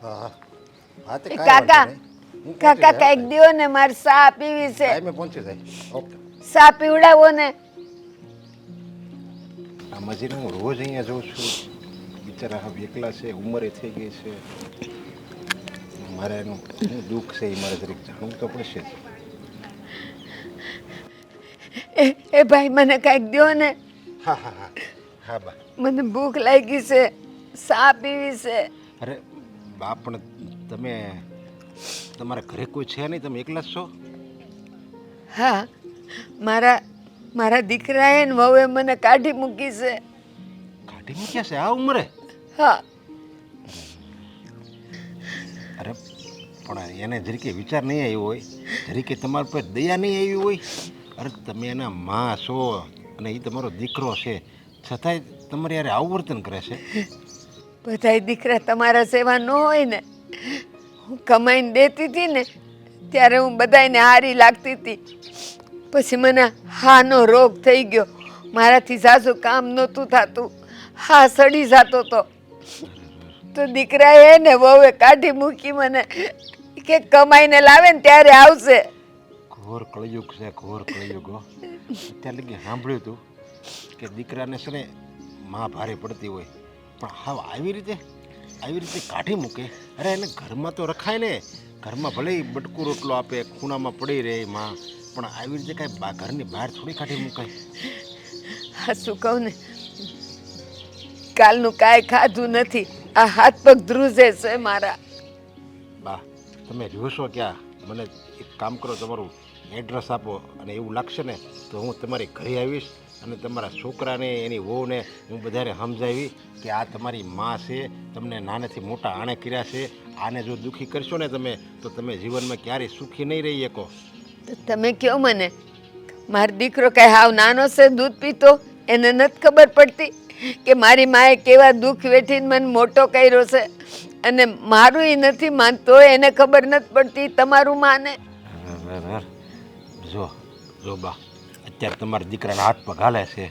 હા હા હા તે એ કાંઈ વાંધો કાકા નહીં. હું પહોંચી કાકા જાય, કઈક દ્યો ને મારે સા પીવી છે. ટાઈમે પહોંચી જાય. ઓકે. સા પીવડાવો ને. આમાં જેને હું રોજ અહીંયા જોઉં છું, બિચારા હવે એકલા છે, ઉંમરે થઈ ગઈ છે. મારે એનું શું દુઃખ છે એ મારે જરીક જાણવું તો પડશે જ. એ ભાઈ મને કઈક દ્યો ને. હા હા હા હા બા. મને ભૂખ લાગી છે, સા પીવી છે. અરે બા પણ તમે તમારા ઘરે કોઈ છે નહીં, તમે એકલા જ છો? હા, મારા દીકરાએ ને વહુએ મને કાઢી મૂકી છે. કાઢી મૂક્યા છે આ ઉંમરે? હા. અરે પણ એને જરીકે વિચાર નહીં આવ્યો હોય, જરીકે તમારા પર દયા નહીં આવી હોય. અરે તમે એના માં છો અને એ તમારો દીકરો છે, છતાંય તમારે યારે આવું વર્તન કરે છે. બધાય દીકરા તમારા સેવા ન હોય ને. હું કમાઈને દેતી હતી ને ત્યારે હું બધાયને હારી લાગતી હતી. પછી મને હાનો રોગ થઈ ગયો. મારાથી સાસુ કામ નહોતું થતું, હા સડી જતો તો. તો દીકરાએ ને વહુએ કાઢી મૂકી મને કે કમાઈને લાવે ને ત્યારે આવશે. ઘોર કળયુગ છે, ઘોર કળયુગ. અત્યારે લગી સાંભળ્યું હતું કે દીકરાને છે ને માં ભારે પડતી હોય, પણ હા આવી રીતે કાઢી મૂકે. અરે એને ઘરમાં તો રખાય ને, ઘરમાં ભલે બટકું રોટલો આપે, ખૂણામાં પડી રહે માં, પણ આવી રીતે કાંઈ ઘરની બહાર થોડી કાઢી મૂકાય. હા શું કહું ને, કાલનું કાંઈ ખાધું નથી, આ હાથ પગ ધ્રુજે છે મારા. બા તમે રહ્યો છો ક્યાં? મને એક કામ કરો, તમારું એડ્રેસ આપો, અને એવું લાગશે ને તો હું તમારી ઘરે આવીશ અને તમારા છોકરાને એની વહુને હું બધાને સમજાવી કે આ તમારી માં છે, તમને નાનેથી મોટા આણે કર્યા છે. આને જો દુઃખી કરશો ને તમે તો તમે જીવનમાં ક્યારેય સુખી નહીં રહી શકો. તો તમે કહો મને, મારો દીકરો કઈ હાવ નાનો છે દૂધ પીતો? એને નથી ખબર પડતી કે મારી માએ કેવા દુઃખ વેઠીને મને મોટો કર્યો છે? અને મારું એ નથી માનતો, એને ખબર નથી પડતી તમારું માને? જો જો બા, અત્યારે તમારા દીકરાના હાથ પગ હાલે છે,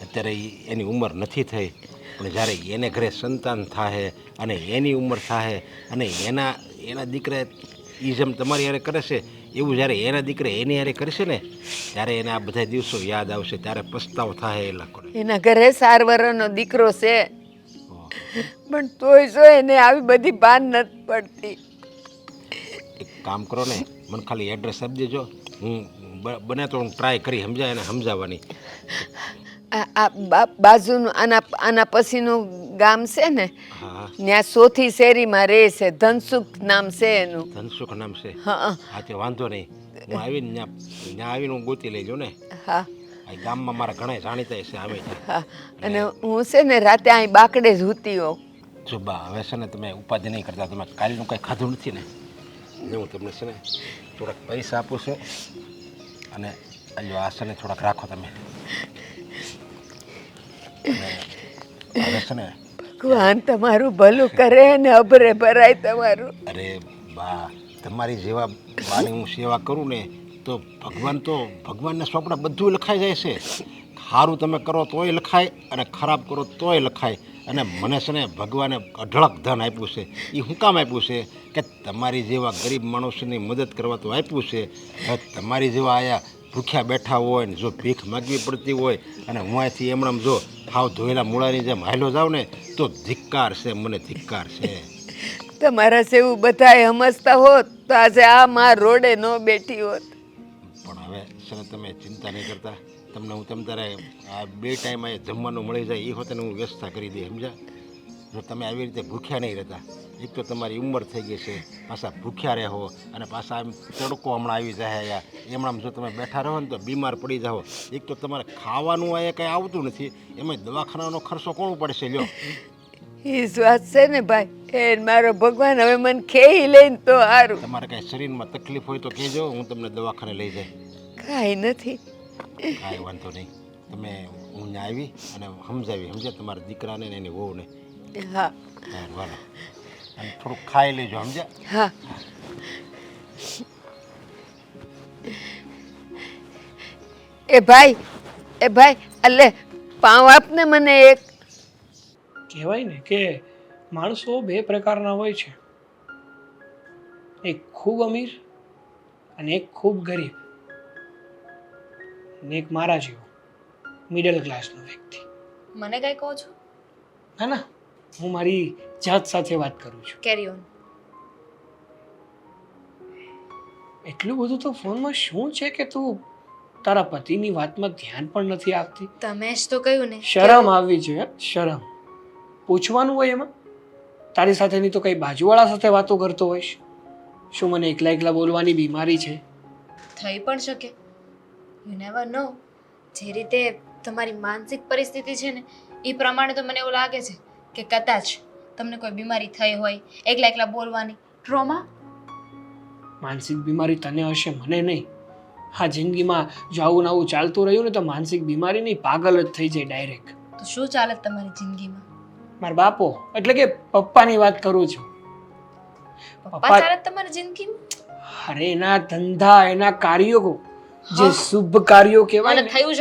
અત્યારે એની ઉંમર નથી થઈ, પણ જ્યારે એને ઘરે સંતાન થાય અને એની ઉંમર થાય અને એના દીકરા એ જેમ તમારી યારે કરે છે એવું જ્યારે એના દીકરા એની યારે કરશે ને, ત્યારે એને આ બધા દિવસો યાદ આવશે, ત્યારે પસ્તાવો થાય એ લોકોને. એના ઘરે 4 વર્ષનો દીકરો છે, પણ તોય જો એને આવી બધી ભાન નથી પડતી. એક કામ કરો ને, મને ખાલી એડ્રેસ આપી દેજો, હું બને તો હું ટ્રાય કરી એને સમજાવવાની. બાજુનું આના પછીનું ગામ છે ને, હા ત્યાં ચોથી શેરીમાં રહે છે, ધનસુખ નામ છે એનું. ધનસુખ નામ છે? હા હા તે વાંધો નહીં, હું આવીને ત્યાં આવીને હું ગોતી લેજો ને. હા આ ગામમાં મારા ઘણા જાણીતા છે આવે છે. હા. અને હું છે ને રાતે અહીં બાકડે જ સૂતી હોઉં. જો બા હવે છે ને તમે ઉપાધિ નહીં કરતા, તમે કાલનું કંઈ ખાધું નથી ને? હું તમને છે ને થોડાક પૈસા આપું છું, અને આ છે ને થોડાક રાખો તમે. હવે છે ને ભગવાન તમારું ભલું કરે ને અભરે ભરાય તમારું. અરે બા, તમારી જેવા બાની હું સેવા કરું ને તો ભગવાનના સ્વપ્ન બધું લખાઈ જાય છે. સારું તમે કરો તોય લખાય અને ખરાબ કરો તોય લખાય. અને મને છે ને ભગવાને અઢળક ધન આપ્યું છે. એ શું કામ આપ્યું છે કે તમારી જેવા ગરીબ માણસોની મદદ કરવા તો આપ્યું છે. હવે તમારી જેવા આયા ભૂખ્યા બેઠા હોય ને જો ભીખ માગવી પડતી હોય અને હું અહીંથી એમણામ જો હાવ ધોયેલા મૂળાની જેમ હાલ્યો જાઉં ને તો ધિક્કાર છે, મને ધિક્કાર છે. તમારા જેવું બધાય સમજતા હોત તો આજે આ માં રોડે ન બેઠી હોત. પણ હવે છે ને તમે ચિંતા નહીં કરતા, તમને હું તારે આ 2 ટાઈમ અહીં જમવાનું મળી જાય એ હોતે હું વ્યવસ્થા કરી દે, સમજ્યા? જો તમે આવી રીતે ભૂખ્યા નહીં રહેતા, એક તો તમારી ઉંમર થઈ ગઈ છે, પાછા ભૂખ્યા રહો અને પાછા આમ તડકો હમણાં આવી જાય, એમણામ જો તમે બેઠા રહો ને તો બીમાર પડી જાઓ. એક તો તમારે ખાવાનું અહીંયા કંઈ આવતું નથી, એમાં દવાખાનાનો ખર્ચો કોણ પડશે? લ્યો એ વાત છે ને ભાઈ, એ મારો ભગવાન હવે મને ખેઈ લઈને તો સારું. તમારે કાંઈ શરીરમાં તકલીફ હોય તો કહેજો, હું તમને દવાખાને લઈ જાય. કાંઈ નથી. કાંઈ વાંધો નહીં, તમે હું ત્યાં આવી અને સમજાવી, સમજ્યા? તમારા દીકરાને ને એની વહુને. હા હા વાલો, અને થોડુંક ખાઈ લેજો, સમજ્યા? હા. એ ભાઈ અલે પાવ આપને મને એક. કહેવાય ને કે માણસો 2 પ્રકારના હોય છે, એક ખૂબ અમીર અને એક ખૂબ ગરીબ અને એક મારા જેવો મિડલ ક્લાસનો વ્યક્તિ. મને કઈ કહો છો? ના ના, હું મારી જાત સાથે વાત કરું છું. કેરી ઓન. એટલું બધું તો ફોનમાં શું છે કે તું તારા પતિની વાતમાં ધ્યાન પણ નથી આપતી? તમે જ તો કહ્યું ને. શરમ આવવી જોઈએ, શરમ. પૂછવાનું હોય એમાં? તારી સાથેની તો કઈ બાજુવાળા સાથે વાતો કરતો હોઈશ. શું મને એકલા એકલા બોલવાની બીમારી છે? થઈ પણ શકે. યુ નેવર નો. જે રીતે તમારી માનસિક પરિસ્થિતિ છે ને એ પ્રમાણે તો મને એવું લાગે છે કે કદાચ તમને કોઈ બીમારી થઈ હોય, એકલા એકલા બોલવાની ટ્રોમા. માનસિક બીમારી તને હશે, મને નહીં. હા, જિંદગીમાં જો આવું આવું ચાલતું રહ્યું ને તો માનસિક બીમારી નહીં, પાગલ જ થઈ જાય ડાયરેક્ટ. તો શું ચાલે તમારી જિંદગીમાં? મારા બાપો એટલે કે પપ્પાની વાત કરું છું. પપ્પા ચાલે તમારી જિંદગીમાં? અરે એના ધંધા, એના કાર્યો, જે શુભ કાર્યો કહેવાય મને ને. થયું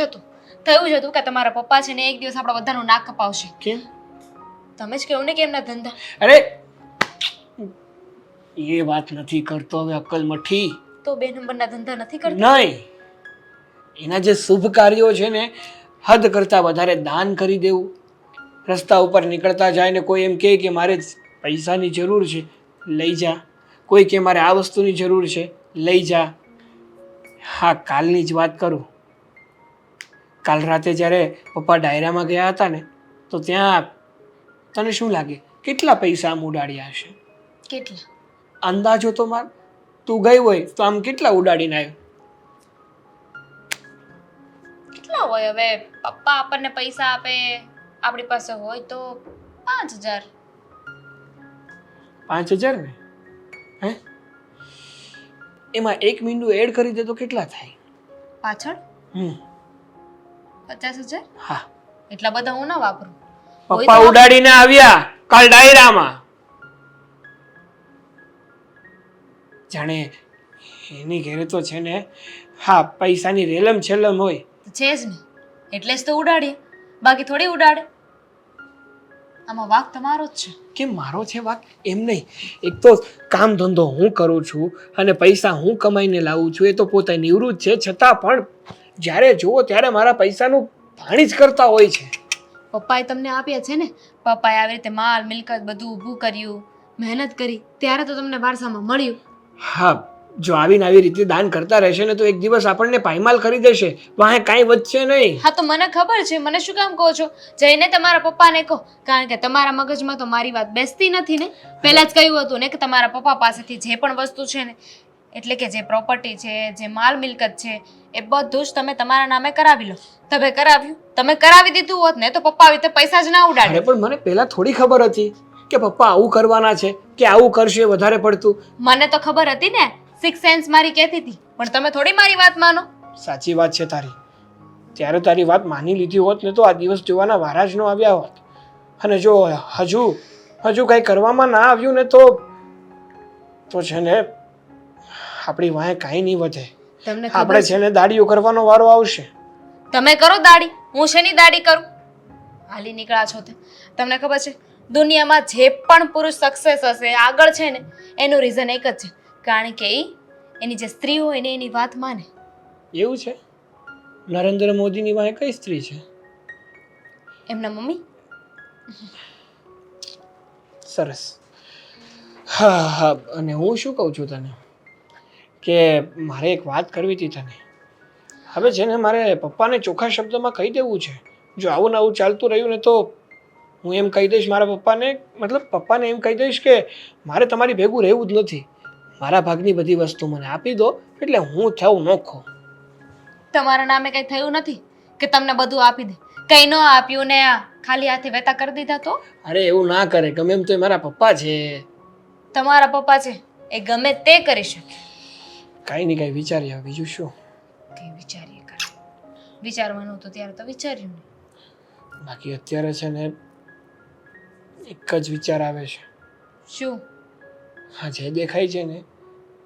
જ હતું કે તમારા પપ્પા છે ને એક દિવસ આપણા બધાનું નાક કપાવશે. કેમ? તમે જ કહ્યું ને કે એમના ધંધા. અરે એ વાત નથી કરતો હવે, અક્કલ મઠી. તો 2 નંબરના ધંધા નથી કરતા? નહીં, એના જે શુભ કાર્યો છે ને, હદ કરતા વધારે દાન કરી દેવું. રસ્તા ઉપર નીકળતા જાય ને કોઈ એમ કહે કે મારે પૈસાની જરૂર છે, લઈ જા. કોઈ કે મારે આ વસ્તુની જરૂર છે, લઈ જા. હા, કાલની જ વાત કરું. કાલ રાતે જ્યારે પપ્પા ડાયરામાં ગયા હતા ને, તો ત્યાં તને શું લાગે કેટલા પૈસા આમ ઉડાડ્યા હશે? કેટલા? અંદાજો તો માર. તું ગઈ હોય તો આમ કેટલા ઉડાડીને આવ્યો? કેટલા હોય હવે? પપ્પા આપણને પૈસા આપે, આપણી પાસે હોય તો 5000. 5000 ને? હે, એમાં 1 મીંડું એડ કરી દે તો કેટલા થાય? પાછળ 50000. હા, એટલા બધા હું ના વાપરું. પપ્પા ઉડાડીને આવ્યા કાલ ડાયરામાં. જાણે એની ઘેરે તો છે ને, હા, પૈસાની રેલમ છેલમ હોય. તો છે જ ને, એટલે જ તો ઉડાડીએ, બાકી થોડી ઉડાડે. આમાં વાંક તમારો જ છે. કે મારો છે વાક? એમ નહીં. એક તો કામ ધંધો હું કરું છું અને પૈસા હું કમાઈને લાવું છું, એ તો પોતે નિવૃત્ત છે, છતાં પણ જ્યારે જુઓ ત્યારે મારા પૈસાનું પાણી જ કરતા હોય છે. પપ્પાએ તમને આપ્યા છે ને, પપ્પાએ આવી રીતે માલ મિલકત બધું ઊભું કર્યું, મહેનત કરી, ત્યારે તો તમને વારસામાં મળ્યું. હા, જો આવીને આવી રીતે દાન કરતા રહેશે ને તો એક દિવસ આપણને પાયમાલ કરી દેશે, વાંહે કાંઈ વધશે નહીં. હા, તો મને ખબર છે, મને શું કામ કહો છો? જઈને તમારા પપ્પાને કહો, કારણ કે તમારા મગજમાં તો મારી વાત બેસતી નથી ને. પહેલા જ કહ્યું હતું ને કે તમારા પપ્પા પાસેથી જે પણ વસ્તુ છે ને, એટલે કે જે પ્રોપર્ટી છે, જે માલ મિલકત છે, એ બધું જ તમે તમારા નામે કરાવી લો. તમે કરાવ્યું, તમે કરાવી દીધું હોત ને તો પપ્પા આવી રીતે પૈસા જ ના ઉડાડે. અરે પણ મને પહેલા થોડી ખબર હતી કે પપ્પા આવું કરવાના છે, કે આવું કરશે વધારે પડતું. મને તો ખબર હતી ને, 6 સેન્સ મારી કહેતી હતી, પણ તમે થોડી મારી વાત માનો. સાચી વાત છે તારી. ત્યારે તારી વાત માની લીધી હોત ને તો આ દિવસ જોવાના વારા જ ન આવ્યા હોત. અને જો હજુ કંઈ કરવામાં ના આવ્યું ને તો છે ને આપણી વાંહે કાંઈ નહીં વધે. તમને આપણે છે ને દાડીઓ કરવાનો વારો આવશે. તમે કરો દાડી, હું શેની દાડી કરું? હાલી નીકળ્યા છો તે. તમને ખબર છે, દુનિયામાં જે પણ પુરુષ સક્સેસ હશે, આગળ છે ને, એનું રીઝન એક જ છે, કારણ કે એની જે સ્ત્રી હોય ને એની વાત માને. એવું છે? નરેન્દ્ર મોદીની વાંહે કઈ સ્ત્રી છે? એમના મમ્મી. સરસ. હા હા, અને હું શું કહું છું તને કે મારે એક વાત કરવી હતી તને. હવે છે ને મારે પપ્પાને ચોખ્ખા શબ્દમાં કહી દેવું છે. જો આવું ને આવું ચાલતું રહ્યું ને તો હું એમ કહી દઈશ મારા પપ્પાને, મતલબ પપ્પાને એમ કહી દઈશ કે મારે તમારી ભેગું રહેવું જ નથી. મારા ભાગની બધી વસ્તુ મને આપી દો એટલે હું થવું નોખો. તમારા નામે કઈ થયું નથી કે તમને બધું આપી દે, કઈ ન આપ્યું ને ખાલી હાથે વેતા કરી દીધા તો? અરે એવું ના કરે, ગમે એમ તો એ મારા પપ્પા છે. તમારા પપ્પા છે એ ગમે તે કરી શકે. કાંઈ નહીં, કાંઈ વિચારીએ બીજું શું. કઈ વિચારીએ કાંઈ વિચારવાનું તો ત્યારે તો વિચાર્યું ને. બાકી અત્યારે છે ને એક જ વિચાર આવે છે. શું? હા, જે દેખાય છે ને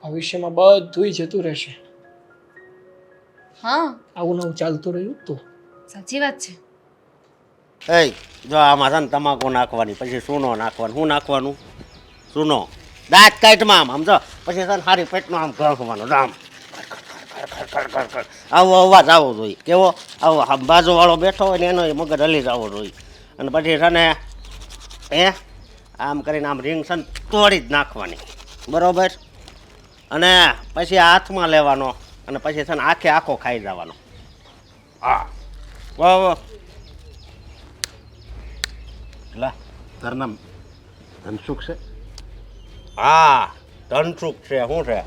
ભવિષ્યમાં બધુંય જતું રહેશે. હા, આવું નવું ચાલતું રહ્યું તો સાચી વાત છે. એ જો આમાં છે ને તમાકુ નાખવાની, પછી સૂનો નાખવાનું. શું નાખવાનું? સૂનો. દાંત કાઢમાં આમ સમજો પછી છે ને હારી પેટમાં આમ ઘસવાનું આમ આવો અવાજ આવવો જોઈએ કેવો આવો બાજુવાળો બેઠો હોય ને એનો મગજ હલી જવો જોઈએ અને પછી છે ને આમ કરીને આમ રીંગ છે ને તોડી જ નાખવાની બરોબર અને પછી હાથમાં લેવાનો અને પછી છે ને આખે આખો ખાઈ જવાનો હા વાહ વાહ લા તારું નામ ધનસુખ છે? હા ધનસુખ છે શું છે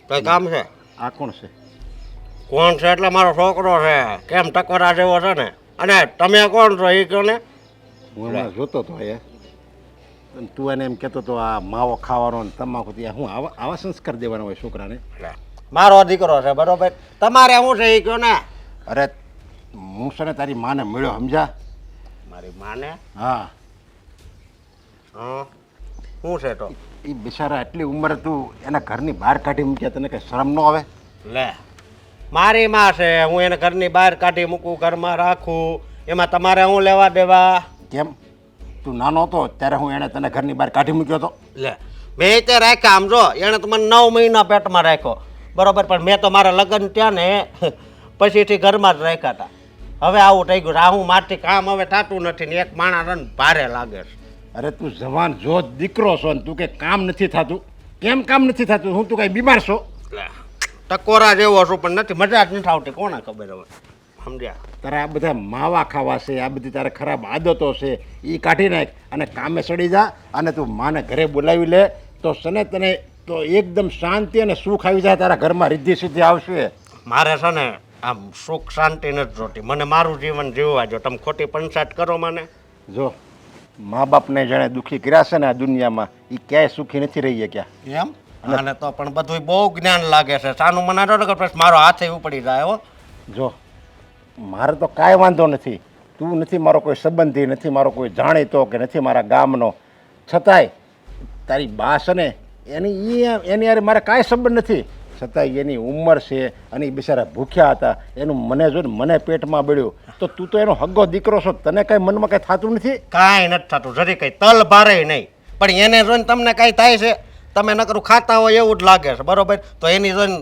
કઈ કામ છે? આ કોણ છે? કોણ છે એટલે મારો છોકરો છે કેમ ટકોરા જેવો છે ને અને તમે કોણ છો એ કહો ને હું હમણાં જોતો હતો એ અને તું એને એમ કહેતો હતો આ માવો ખાવાનો ને તમાકુ ત્યાં હું આવા સંસ્કાર દેવાના હોય છોકરાને? મારો દીકરો છે બરોબર તમારે શું છે એ કહો ને અરે હું છે ને તારી માને મળ્યો સમજા? મારી માને હા હા શું છે તો એ બિચારા એટલી ઉંમરે તું એના ઘરની બહાર કાઢી મૂક્યા, તને કંઈ શરમ ન આવે? લે મારી માં છે હું એને ઘરની બહાર કાઢી મૂકું ઘરમાં રાખું એમાં તમારે હું લેવા દેવા? કેમ તું નાનો હતો ત્યારે હું એને તને ઘરની બહાર કાઢી મૂક્યો હતો? લે મેં તે રાખ્યા આમ જો એણે તો મને 9 મહિના પેટમાં રાખ્યો બરોબર પણ મેં તો મારા લગ્ન ત્યાં ને પછીથી ઘરમાં જ રાખ્યા હતા. હવે આવું થઈ ગયું આ હું મારથી કામ હવે થતું નથી ને એક માણસ ને ભારે લાગે છે. અરે તું જવાન જો દીકરો છો ને તું કે કામ નથી થતું? કેમ કામ નથી થતું? હું તું કઈ બીમાર છો? લે, ટકોરા જેવો છું પણ નથી મજા જ નથી આવતી કોને ખબર હવે સમજ્યા? તારે આ બધા માવા ખાવા છે, આ બધી તારે ખરાબ આદતો છે એ કાઢી નાખ અને કામે ચડી જા અને તું માને ઘરે બોલાવી લે તો સને તને તો એકદમ શાંતિ અને સુખ આવી જાય, તારા ઘરમાં રિદ્ધિ સિદ્ધિ આવશે. મારે છે ને આમ સુખ શાંતિ નથી જોતી મને મારું જીવન જીવવા જો તમે ખોટી પંચાયત કરો મને. જો મા બાપને જેણે દુઃખી કર્યા છે ને આ દુનિયામાં એ ક્યાંય સુખી નથી રહી ગયા. એમ અને તો પણ બધું બહુ જ્ઞાન લાગે છે સાનું મને તો પછી મારો હાથે ઉપડી જાય હો. જો મારે તો કાંઈ વાંધો નથી, તું નથી મારો કોઈ સંબંધી, નથી મારો કોઈ જાણીતો કે નથી મારા ગામનો, છતાંય તારી બા છે ને એની યાર મારે કાંઈ સંબંધ નથી, છતાંય એની ઉંમર છે અને એ બિચારા ભૂખ્યા હતા એનું મને જોઈને મને પેટમાં બળ્યું તો તું તો એનો હગ્ગો દીકરો છો, તને કાંઈ મનમાં કાંઈ થતું નથી? કાંઈ નથી થતું જરી કંઈ તલ ભારે નહીં પણ એને જોઈને તમને કાંઈ થાય છે? તમે નકરું ખાતા હોય એવું જ લાગે છે બરોબર તો એની જોઈને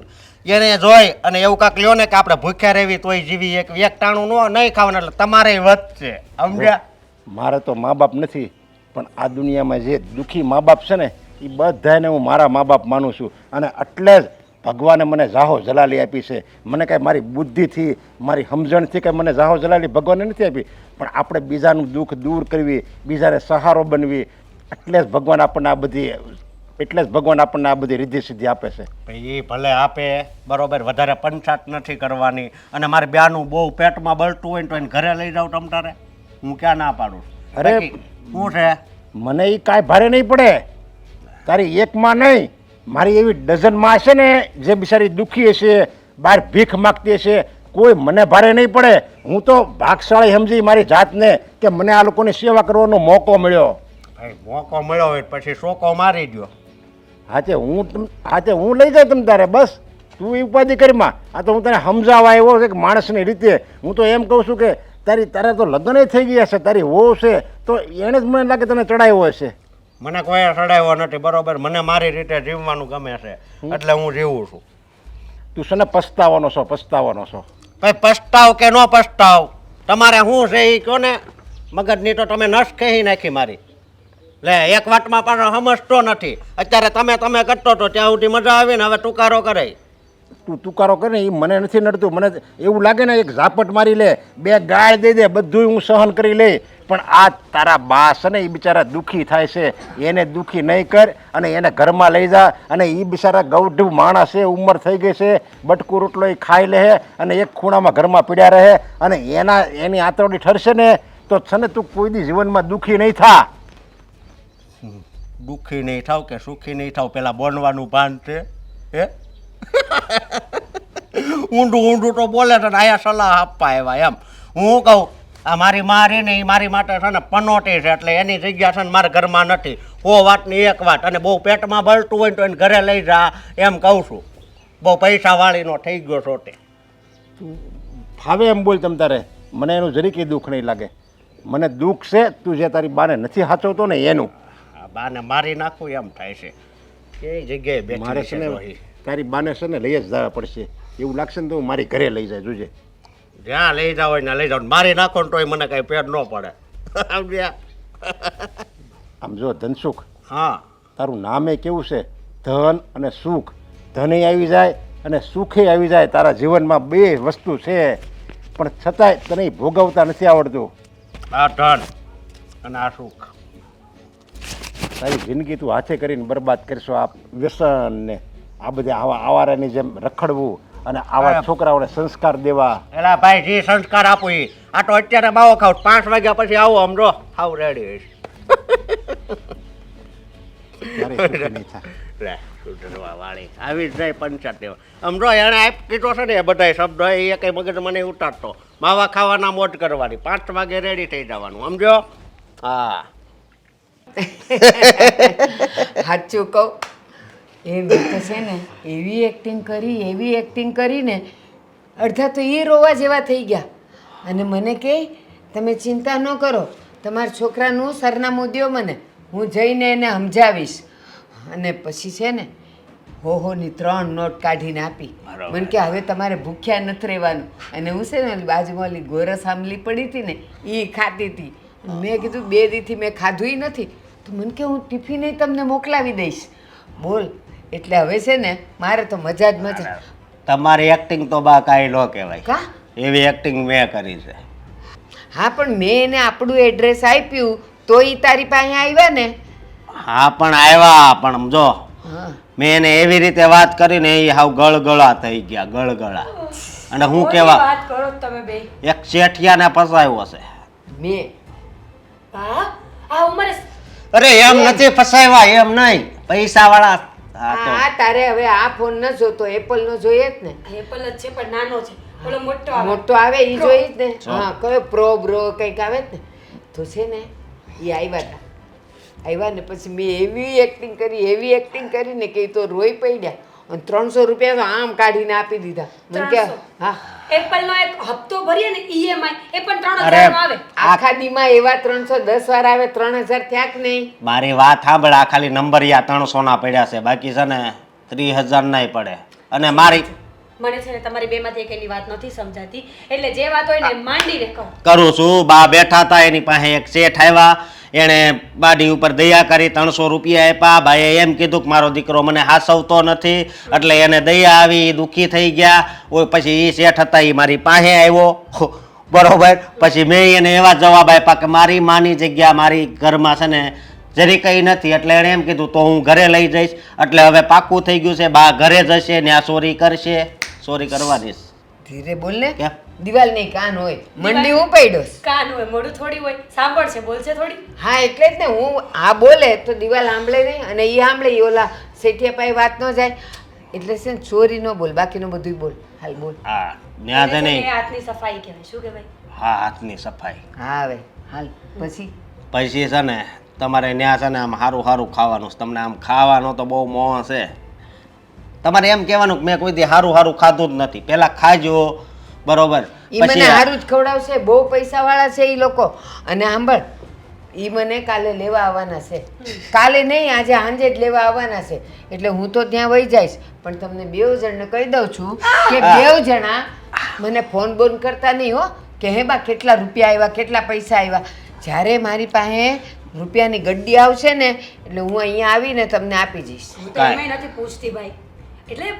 એને જોઈ અને એવું કાંક લ્યો ને કે આપણે ભૂખ્યા રહેવી તોય જીવી એક ટાણું નહીં ખાવાનું એટલે તમારે વધશે સમજ્યા? મારે તો મા બાપ નથી પણ આ દુનિયામાં જે દુઃખી મા બાપ છે ને એ બધાને હું મારા મા બાપ માનું છું અને એટલે જ ભગવાને મને જાહો જલાલી આપી છે. મને કાંઈ મારી બુદ્ધિથી મારી સમજણથી કાંઈ મને જાહો જલાલી ભગવાને નથી આપી પણ આપણે બીજાનું દુઃખ દૂર કરવી, બીજાને સહારો બનવી એટલે જ ભગવાન આપણને આ બધી રિદ્ધિ સિદ્ધિ આપે છે. એ ભલે આપે બરોબર વધારે પંચાયત નથી કરવાની અને મારે બ્યાનું બહુ પેટમાં બળતું હોય ને તો એને ઘરે લઈ જાઉં તમ તારે હું ક્યાં ના પાડું? અરે શું છે મને એ કાંઈ ભારે નહીં પડે, તારી એક માં નહીં મારી એવી ડઝન માં છે ને જે બિચારી દુઃખી હશે, બહાર ભીખ માગતી હશે, કોઈ મને ભારે નહીં પડે. હું તો ભાગશાળી સમજી મારી જાતને કે મને આ લોકોની સેવા કરવાનો મોકો મળ્યો. ભાઈ મોકો મળ્યો હોય પછી શોકો મારી દો. હાચે હું લઈ જાઉં તમ તારે, બસ તું એ ઉપાધિ કરીમાં. આ તો હું તને સમજાવવા આવ્યો છે કે માણસની રીતે. હું તો એમ કહું છું કે તારા તો લગ્ન થઈ ગયા છે, તારી વહુ છે તો એને જ મને લાગે તને ચડાવ્યો હશે. મને કોઈ ચડાવ્યો નથી બરોબર મને મારી રીતે જીવવાનું ગમે છે એટલે હું જીવું છું. તું છે ને પસ્તાવાનો છો? ભાઈ પસ્તાવ કે ન પસ્તાવ તમારે શું છે એ કહો ને. મગજની તો તમે નસ કહી નાખી મારી. લે એક વાતમાં પણ સમજતો નથી. અત્યારે તમે કરતો હતો ત્યાં સુધી મજા આવી ને હવે તુકારો કરે. તું તુકારો કરે ને એ મને નથી નડતું. મને એવું લાગે ને એક ઝાપટ મારી લે, બે ગાળ દઈ દે, બધું હું સહન કરી લે પણ આ તારા બા છે ને એ બિચારા દુઃખી થાય છે એને દુઃખી નહીં કર અને એને ઘરમાં લઈ જા અને એ બિચારા ગૌઢ માણસ છે, ઉંમર થઈ ગઈ છે, બટકું રોટલો એ ખાઈ લે અને એક ખૂણામાં ઘરમાં પીડ્યા રહે અને એની આંતરડી ઠરશે ને તો છે ને તું કોઈ દી જીવનમાં દુઃખી નહીં થા. દુઃખી નહીં થાવ કે સુખી નહીં થાવ પેલા બોલવાનું ભાન છે હે? ઊંડું તો બોલે છે ને આયા સલાહ આપવા આવ્યા એમ. હું કહું આ મારી મારી ને એ મારી માટે છે ને પનોટી છે એટલે એની જગ્યા છે ને મારા ઘરમાં નથી. ઓ વાતની એક વાત અને બહુ પેટમાં બળતું હોય તો એને ઘરે લઈ જા એમ કહું છું. બહુ પૈસાવાળીનો થઈ ગયો છો તે. ફાવે એમ બોલ તમ તારે, મને એનું જરીકે દુઃખ નહીં લાગે. મને દુઃખ છે તું જે તારી બાને નથી સાચવતો ને એનું. બાને મારી નાખું એમ થાય છે એ જગ્યાએ મારે બેઠી છે છે ને ડોહી. તારી બાને છે ને લઈ જ જવા પડશે. એવું લાગશે ને તો હું મારી ઘરે લઈ જાય જોજે. જ્યાં લઈ જાવ હોય ને લઈ જાવ, મારી નાખો ને તોય મને કઈ પેટ ન પડે. સમજ્યા? આમ જો ધનસુખ, હા તારું નામે કેવું છે, ધન અને સુખ. ધને આવી જાય અને સુખે આવી જાય. તારા જીવનમાં બે વસ્તુ છે, પણ છતાંય તને ઈ ભોગવતા નથી આવડતું. આ ધન અને આ સુખ. તારી જિંદગી તું હાથે કરીને બરબાદ કરશો. આ વ્યસન ને આ બધા આવા આવારાની જેમ રખડવું અને આવા છોકરાઓને સંસ્કાર દેવા. એલા ભાઈ જે સંસ્કાર આપું એ આ તો અત્યારે માવો ખાવ, 5 વાગ્યા પછી આવો સમજો, હાવ રેડી હોઈશ. ત્યારે સુખી નહીં થાય. લે સુધરવા વાળી આવી જ જાય પંચાયત દેવા. સમજો એણે આપી દીધો છે ને એ બધા શબ્દો એ કઈ મગજ મને ઉતારતો. માવા ખાવાના મોજ કરવાની, 5 વાગે રેડી થઈ જવાનું સમજો. હા સાચું કહું, એ રીતે છે ને એવી એક્ટિંગ કરીને અડધા તો એ રોવા જેવા થઈ ગયા. અને મને કહે તમે ચિંતા ન કરો, તમારા છોકરાનું સરનામું દ્યો મને, હું જઈને એને સમજાવીશ. અને પછી છે ને હોની 3 નોટ કાઢીને આપી. બરાબર. મને કે હવે તમારે ભૂખ્યા નથી રહેવાનું. અને હું છે ને ઓલી બાજુમાં ઓલી ગોરસ આંબલી પડી હતી ને એ ખાતી હતી. મેં કીધું 2 દીથી મેં ખાધું નથી. તો મને કે હું ટિફિને તમને મોકલાવી દઈશ. બોલ, એટલે હવે છે ને મારે તો મજા જ મજા. તમારી એક્ટિંગ તો બા કાંઈ ન કહેવાય. કા એવી એક્ટિંગ મેં કરી છે. હા, પણ મેં એને આપણું એડ્રેસ આપ્યું તો એ તારી પાસે આવ્યા ને. હા પણ આવ્યા, પણ જો હા, મેં એને એવી રીતે વાત કરીને એ હાવ ગળગળા થઈ ગયા, ગળગળા. અને હું કેવા વાત કરો તમે બે. એક શેઠિયાને ફસાયો છે. મેં હા આ ઉંમરે અરે એમ નથી ફસાવ્યા, એમ નહીં, પૈસા વાળા. હા, તારે હવે આ ફોન ન જોતો, એપલ નો જોઈએ જ ને. એપલ જ છે પણ નાનો છે, ઓલો મોટો આવે. મોટો આવે એ જોઈ જ ને. હા, કયો પ્રો બ્રો કંઈક આવે જ ને. તો છે ને એ આવ્યા ને પછી મેં એવી એક્ટિંગ કરીને કે ઈ તો રોઈ પડ્યા. અને 300 રૂપિયા તો આમ કાઢીને આપી દીધા. મને કે 300? હા, એપલ નો એક હપ્તો ભરીએ ને EMI એ પણ 3000 અરે, નો આવે. આખા દીમાં એવા 310 વાર આવે, 3000 થયા કે નહીં? મારી વાત સાંભળ, આ ખાલી નંબરિયા 300 ના પડ્યા છે, બાકી છે ને 30,000 નાય પડે. અને મારી મને છે ને તમારી બેમાંથી એક એની વાત નથી સમજાતી, એટલે જે વાત હોય ને માંડીને કહો. કરું છું. બા બેઠા હતા, એની પાસે એક શેઠ આવ્યા, એણે બાડી ઉપર દયા કરી, 300 રૂપિયા આપ્યા. ભાઈએ એમ કીધું કે મારો દીકરો મને હાસવતો નથી, એટલે એને દયા આવી, ઈ દુઃખી થઈ ગયા. ઓય પછી એ શેઠ હતા એ મારી પાસે આવ્યો, બરોબર. પછી મેં એને એવા જવાબ આપ્યા કે મારી માની જગ્યા મારી ઘરમાં છે ને જરી કંઈ નથી, એટલે એણે એમ કીધું તો હું ઘરે લઈ જઈશ. એટલે હવે પાક્કું થઈ ગયું છે, બા ઘરે જશે ને આ ચોરી કરશે, ચોરી કરવાની છે. ધીરે બોલ ને. કેમ? દિવાલ નહીં કાન હોય, મંડી હું પડ્યોસ. કાન હોય મોઢું થોડી હોય, સાંભળશે બોલશે થોડી. હા, એટલે જ ને હું આ બોલે તો દિવાલ સાંભળે નહીં, અને એ સાંભળે એ ઓલા શેઠિયા પાસે વાત ન જાય. એટલે છે ને ચોરી ન બોલ, બાકીનું બધું બોલ. હાલ બોલ. હા ન્યા છે એને નહીં. હાથની સફાઈ કહેવાય. શું કહેવાય? હા, હાથની સફાઈ. હા, હવે હાલ પછી. પછી છે ને તમારે ન્યા છે ને આમ સારું સારું ખાવાનું છે. તમને આમ ખાવાનો તો બહુ મોહ છે. તમારે એમ કહેવાનું કે મેં કોઈ દી સારું સારું ખાધું જ નથી, પહેલા ખાજો, બરોબર. ઈ મને હારું જ ખવડાવશે, બહુ પૈસા વાળા છે ઈ લોકો. અને સાંભળ, ઈ મને કાલે લેવા આવવાના છે. કાલે નહીં, આજે સાંજે જ લેવા આવવાના છે. એટલે હું તો ત્યાં વહી જઈશ, પણ તમને 2 જણને કહી દઉં છું કે 2 જણા મને ફોન બોન કરતા નહીં હો, કે હે બા કેટલા રૂપિયા આવ્યા, કેટલા પૈસા આવ્યા. જ્યારે મારી પાસે રૂપિયાની ગड्डी આવશે ને એટલે હું અહીંયા આવીને તમને આપી જઈશ. હું તો એમાંય નથી પૂછતી ભાઈ. એટલે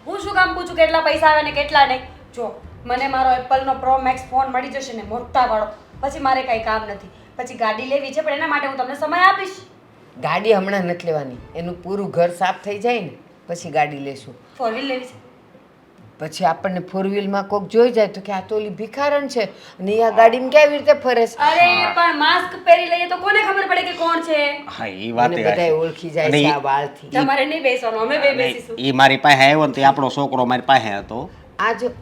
હું શું કામ પૂછું કેટલા પૈસા આવે ને કેટલા નહીં. જો મને મારો એપલનો પ્રો મેક્સ ફોન મળી જશે ને મોટા વાળો, પછી મારે કાંઈ કામ નથી. પછી ગાડી લેવી છે, પણ એના માટે હું તમને સમય આપીશ. ગાડી હમણાં નથી લેવાની, એનું પૂરું ઘર સાફ થઈ જાય ને પછી ગાડી લેશું. 4 વ્હીલ લેવી છે. પછી આપણને 4 વ્હીલમાં કોક જોઈ જાય તો કે આ તો ઓલી ભિખારણ છે અને એ આ ગાડીમાં કેવી રીતે ફરે છે. અરે પણ માસ્ક પહેરી લઈએ તો કોને ખબર પડે કે કોણ છે? હા એ વાત અને બધાય ઓળખી જાય છે આ વાળથી. તમારે નહીં બેસવાનું, અમે બે બેસીશું. એ મારી પાસે આવ્યો ને તે આપણો છોકરો મારી પાસે હતો. આ જો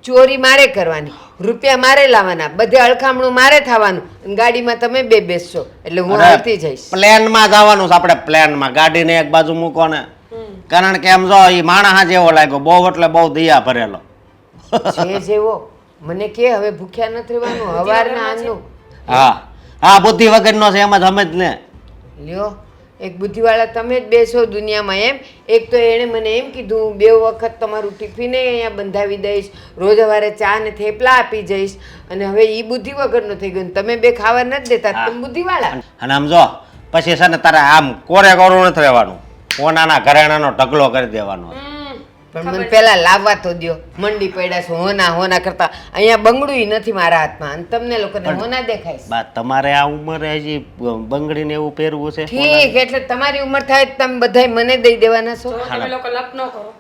ચોરી મારે કરવાની, રૂપિયા મારે લાવવાના, બધે અળખામણું મારે થવાનું, અને ગાડીમાં તમે બે બેસશો એટલે હું હાલતી જઈશ. પ્લેનમાં જવાનું છે આપણે, પ્લેનમાં. ગાડીને એક બાજુ મૂકો ને, કારણ કે એમ જો એ માણસ જેવો લાગ્યો, બહુ એટલે બહુ દયા ભરેલો. જે જેવો મને કે હવે ભૂખ્યા નથી રહેવાનું, હવારના આંધનું. હા હા, બુદ્ધિ વગરનો છે એમ જ સમજ ને. લ્યો એક બુદ્ધિવાળા તમે જ બેસો દુનિયામાં એમ. એક તો એણે મને એમ કીધું 2 વખત તમારું ટિફિને અહીંયા બંધાવી દઈશ, રોજ સવારે ચા ને થેપલા આપી જઈશ, અને હવે એ બુદ્ધિ વગરનો થઈ ગયો ને તમે 2 ખાવા નથી દેતા. તમે બુદ્ધિવાળા. અને આમ જો પછી છે ને તારે આમ કોરે કોરું નથી રહેવાનું, કોનાના ઘરેણાનો ઢગલો કરી દેવાનો. પણ મને પેલા લાવવા તો દ્યો. મંડી પડ્યા છે હોના હોના કરતા. અહીંયા બંગડું નથી મારા હાથમાં અને તમને લોકોને હોના દેખાય છે. બા તમારે આ ઉંમરે હજી બંગડી ને એવું પહેરવું છે? ઠીક, એટલે તમારી ઉંમર થાય તો તમે બધાય મને દઈ દેવાના છો. જો તમે લોકો લપ ન કરો.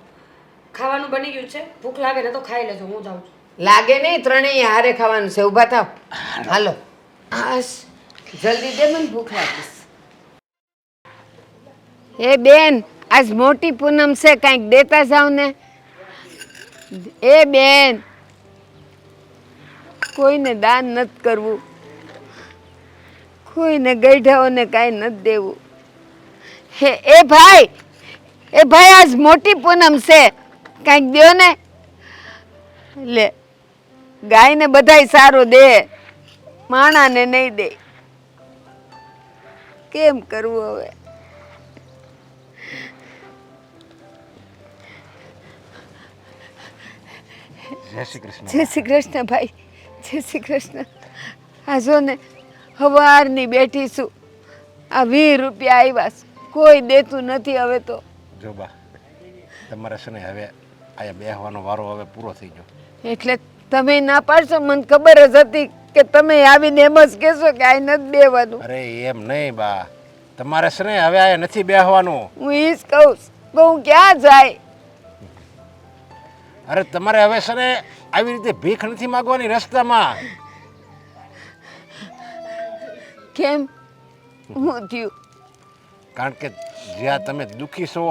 ખાવાનું બની ગયું છે, ભૂખ લાગે ને તો ખાઈ લેજો, હું જાઉં છું. લાગે નહીં, ત્રણેય હારે ખાવાનું છે. ઊભા થાવ, હાલો. બસ જલ્દી દે, મને ભૂખ લાગીશ. એ બેન, આજ મોટી પૂનમ છે, કાંઈક દેતા જાવ ને. એ બેન, કોઈને દાન નથી કરવું, કોઈને ગઈઢાઓને કાંઈ નથી દેવું. એ ભાઈ, આજ મોટી પૂનમ છે, કાંઈક દ્યો ને. લે, ગાયને બધાય સારો દે, માણાને નહીં દે. કેમ કરવું હવે? જય શ્રી કૃષ્ણ. જય શ્રી કૃષ્ણ ભાઈ, જય શ્રી કૃષ્ણ. આ જો ને સવારની બેઠી છું, આ 20 રૂપિયા આવ્યા છે, કોઈ દેતું નથી હવે તો. જો બા, તમારે છે ને હવે અહીંયા બેહવાનો વારો હવે પૂરો થઈ ગયો. એટલે તમે ના પાડશો, મને ખબર જ હતી કે તમે આવીને એમ જ કહેશો કે આ નથી બેવાનું. અરે એમ નહીં બા, તમારે છે ને હવે અહીંયા નથી બેહવાનું. હું એ જ કહું છું, તો હું ક્યાં જાય? અરે તમારે હવે છે ને આવી રીતે ભીખ નથી માગવાની રસ્તામાં. કેમ? હું થયું? કારણ કે જ્યાં તમે દુઃખી છો,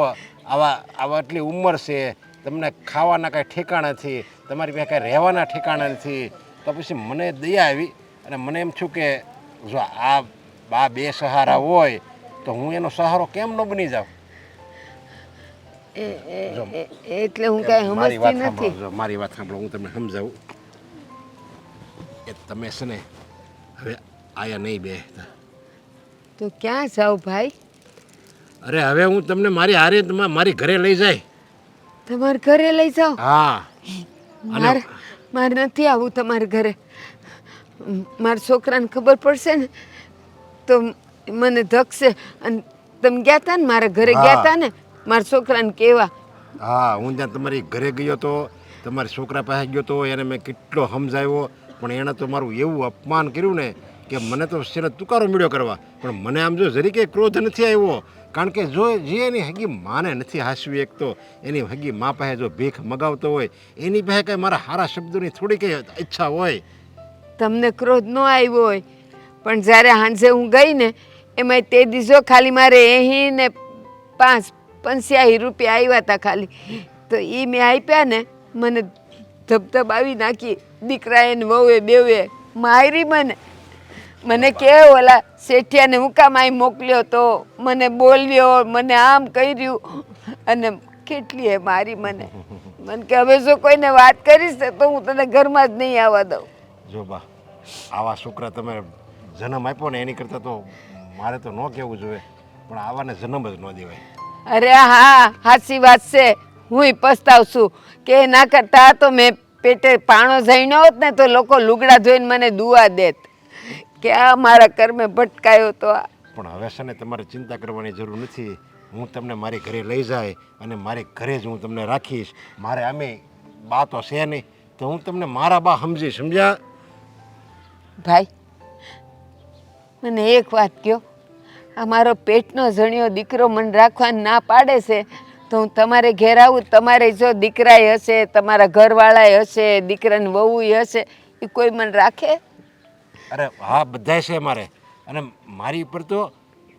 આવા આટલી ઉંમર છે, તમને ખાવાના કાંઈ ઠેકાણા નથી, તમારી પાસે કાંઈ રહેવાના ઠેકાણા નથી, તો પછી મને દયા આવી અને મને એમ થયું કે જો આ 2 સહારા હોય તો હું એનો સહારો કેમ ન બની જાઉં. એટલે હું કાંઈ મારી વાત સમજતી નથી. સાંભળો, મારી વાત સાંભળો, હું તમને સમજાવું. એ તમે છે ને હવે આયા નહીં બેસતા. તો ક્યાં જાવ ભાઈ? અરે હવે હું તમને મારી હારે મારી ઘરે લઈ જાય. તમારે ઘરે લઈ જાઓ? હા. મારે નથી આવું તમારે ઘરે. મારા છોકરાને ખબર પડશે ને તો મને ધકશે. અને તમે ગયા હતા ને મારા ઘરે ગયા હતા ને, મારા છોકરાને કેવા. હા, હું જ્યાં તમારી ઘરે ગયો તો, તમારા છોકરા પાસે ગયો તો, એને મેં કેટલો સમજાવ્યો, પણ એણે તો મારું એવું અપમાન કર્યું ને કે મને તો છે ને તુકારો મળ્યો કરવા. પણ મને આમ જો જરી કે ક્રોધ નથી આવ્યો, કારણ કે જો જે એની હગી માને નથી હાસવી, એક તો એની હગી મા પાસે જો ભીખ મગાવતો હોય, એની પાસે કંઈ મારા સારા શબ્દોની થોડી કંઈ ઈચ્છા હોય. તમને ક્રોધ ન આવ્યો હોય, પણ જ્યારે સાંજે હું ગઈ ને એમાં તે દિવસો ખાલી મારે 80 ને 85 રૂપિયા આવ્યા હતા ખાલી. તો એ મેં આપ્યા ને, મને ધબધબાવી નાખી. દીકરાએ ને વહુએ બેવે મારી મને કે ઓલા શેઠિયાને હું કામ અહીં મોકલ્યો તો, મને બોલ્યો, મને આમ કર્યું, અને કેટલી મારી મને કે હવે જો કોઈને વાત કરીશ તો હું તને ઘરમાં જ નહીં આવવા દઉં. જો બા, આવા છોકરા તમે જન્મ આપ્યો ને એની કરતાં તો મારે તો ન કહેવું જોઈએ, પણ આવાને જન્મ જ ન દેવાય. અરે હા, સાચી વાત છે. હું પસ્તાવ છું કે ના કરતા તો મેં પેટે પાણો જઈનો હોત ને તો લોકો લુગડા જોઈને મને દુઆ દેત કે આ મારા કર્મે ભટકાયો તો. પણ હવે છે ને તમારે ચિંતા કરવાની જરૂર નથી. હું તમને મારી ઘરે લઈ જાય અને મારી ઘરે જ હું તમને રાખીશ. મારે આમે બા તો છે નહીં, તો હું તમને મારા બા સમજ્યા? ભાઈ, મને એક વાત કહો, આ મારો પેટનો જણ્યો દીકરો મને રાખવાની ના પાડે છે તો હું તમારે ઘેર આવું? તમારે જો દીકરાએ હશે, તમારા ઘરવાળાએ હશે, દીકરાની વહુએ હશે, એ કોઈ મને રાખે? અરે હા, બધાય છે મારે. અને મારી ઉપર તો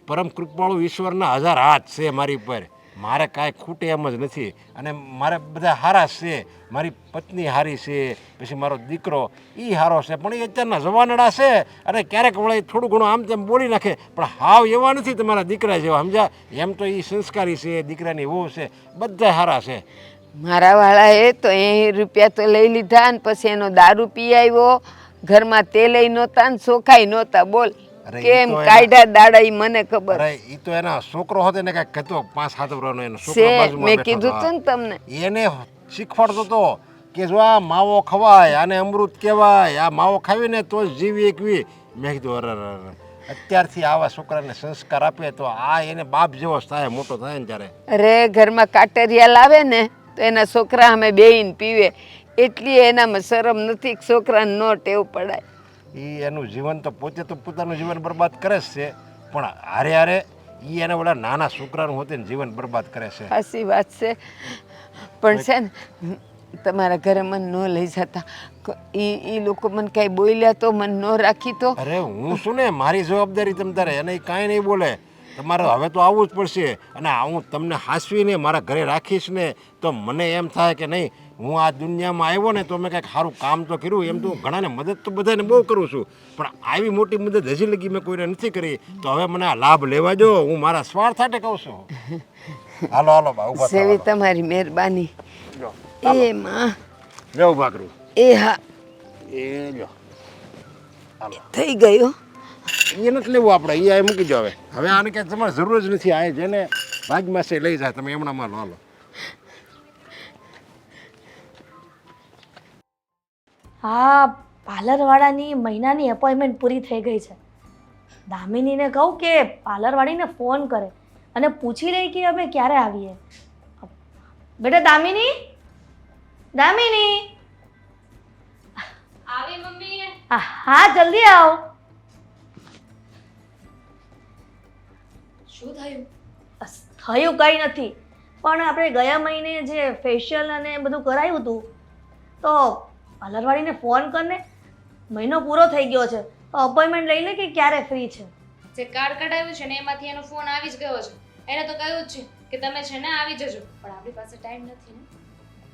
પરમ કૃપાળુ ઈશ્વરના 1000 હાથ છે મારી ઉપર. મારે કાંઈ ખૂટે એમ જ નથી. અને મારે બધા સારા છે. મારી પત્ની સારી છે, પછી મારો દીકરો એ સારો છે, પણ એ અત્યારના જવાનડા છે અને ક્યારેક વળે થોડું ઘણું આમ તેમ બોલી નાખે, પણ હાવ એવા નથી તમારા દીકરા જેવા, સમજ્યા? એમ તો એ સંસ્કારી છે, દીકરાની વહુ છે, બધા સારા છે. મારા વાળાએ તો 80 રૂપિયા તો લઈ લીધા ને પછી એનો દારૂ પી આવ્યો, ઘરમાં તેલય નહોતા ને ચોખાઈ નહોતા. બોલ, અરે ઈ કેમ તો એના- કાઢ્યા દાડા ઈ મને ખબર અરે એ તો એના છોકરો હતો ને કાંઈક કહેતો 5-7 વર્ષનો એનો છોકરો છે બાજુમાં મેં બેઠો કીધું હતો. તું ને તમને એને શીખવાડતો હતો કે જો આ માવો ખવાય આને અમૃત કહેવાય, આ માવો ખાવીને તો જ જીવી એકવી. મેં કીધું અરે અત્યારથી આવા છોકરાને સંસ્કાર આપે તો આ એને બાપ જેવો થાય, મોટો થાય ને ત્યારે. અરે ઘરમાં કાટરિયા લાવે ને તો એના છોકરા અમે બેહીને પીવે, એટલી એનામાં શરમ નથી કે છોકરાને નો ટેવ પડાય. એ એનું જીવન તો પોતે તો પોતાનું જીવન બરબાદ કરે જ છે, પણ હારે હારે એ એના ઓલા નાના છોકરાનું હોતે ને જીવન બરબાદ કરે છે. સાચી વાત છે, પણ છે ને તમારા ઘરે મને ન લઈ જતા, એ લોકો મને કાંઈ બોલ્યા તો મને ન રાખી તો. અરે હું શું ને, મારી જવાબદારી તમ તારે, અને એ કાંઈ નહીં બોલે. તમારે હવે તો આવવું જ પડશે, અને હું તમને હાંસવીને મારા ઘરે રાખીશ ને તો મને એમ થાય કે નહીં, હું આ દુનિયામાં આવ્યો ને તો મેં કંઈક સારું કામ તો કર્યું. એમ તો ઘણાને મદદ તો બધાને બહુ કરું છું, પણ આવી મોટી મદદ હજી લગી મેં કોઈને નથી કરી. તો હવે મને આ લાભ લેવા જો, હું મારા સ્વાર્થ માટે કહું છું. હાલો હાલો બા, ઊભા થાઓ, સેવી હાલો. તમારી મહેરબાની. જો એ માં, લે ઊભા કરું. એ હા, એ જો થઈ ગયો. એ નથી લેવું આપણે, એ આ મૂકી દો. હવે આને કાંઈ તમારે જરૂર જ નથી. આ જેને ભાગમાં છે લઈ જાય, તમે એમણામાં લો. હાલો. હા, પાર્લરવાળાની મહિનાની એપોઇન્ટમેન્ટ પૂરી થઈ ગઈ છે. દામિનીને કહું કે પાર્લરવાળીને ફોન કરે અને પૂછી લે કે અમે ક્યારે આવીએ. બેટા દામિની, દામિની, આવી મમ્મી. હા જલ્દી આવો. શું થયું? થયું કંઈ નથી, પણ આપણે ગયા મહિને જે ફેશિયલ અને બધું કરાયું હતું તો પાર્લરવાળીને ફોન કરને. મહિનો પૂરો થઈ ગયો છે, તો અપોઇન્ટમેન્ટ લઈ લે કે ક્યારે ફ્રી છે. જે કાર્ડ કઢાવ્યું છે ને એમાંથી એનો ફોન આવી જ ગયો છે. એને તો કહ્યું જ છે કે તમે છે ને આવી જજો, પણ આપણી પાસે ટાઈમ નથી ને.